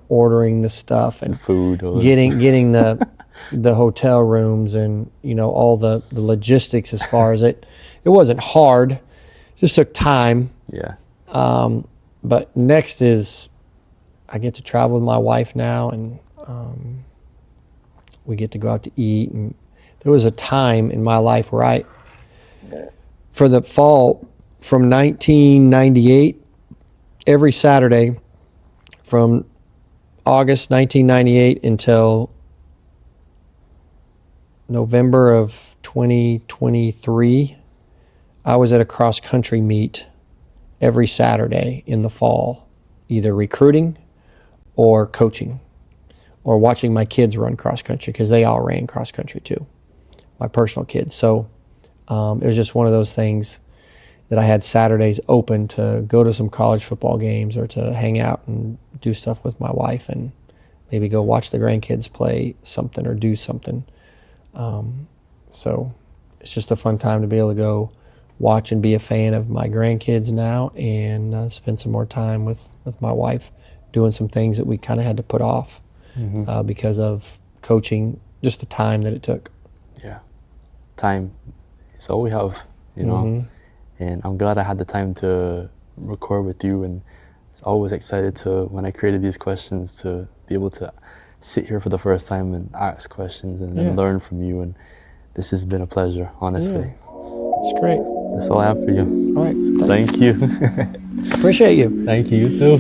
ordering the stuff and food, getting the the hotel rooms and, all the logistics as far as it wasn't hard. It just took time. Yeah. But next is I get to travel with my wife now, and we get to go out to eat. And there was a time in my life where for the fall from 1998, every Saturday from August 1998 until November of 2023, I was at a cross-country meet every Saturday in the fall, either recruiting or coaching or watching my kids run cross-country, because they all ran cross-country too, my personal kids. So it was just one of those things that I had Saturdays open to go to some college football games or to hang out and do stuff with my wife and maybe go watch the grandkids play something or do something. So it's just a fun time to be able to go watch and be a fan of my grandkids now, and spend some more time with my wife doing some things that we kind of had to put off because of coaching, just the time that it took. Yeah. Time is all we have, And I'm glad I had the time to record with you, and I was always excited when I created these questions, to be able to sit here for the first time and ask questions and learn from you. And this has been a pleasure, honestly. Yeah. It's great. That's all I have for you. All right. Thank you. Appreciate you. Thank you. You too.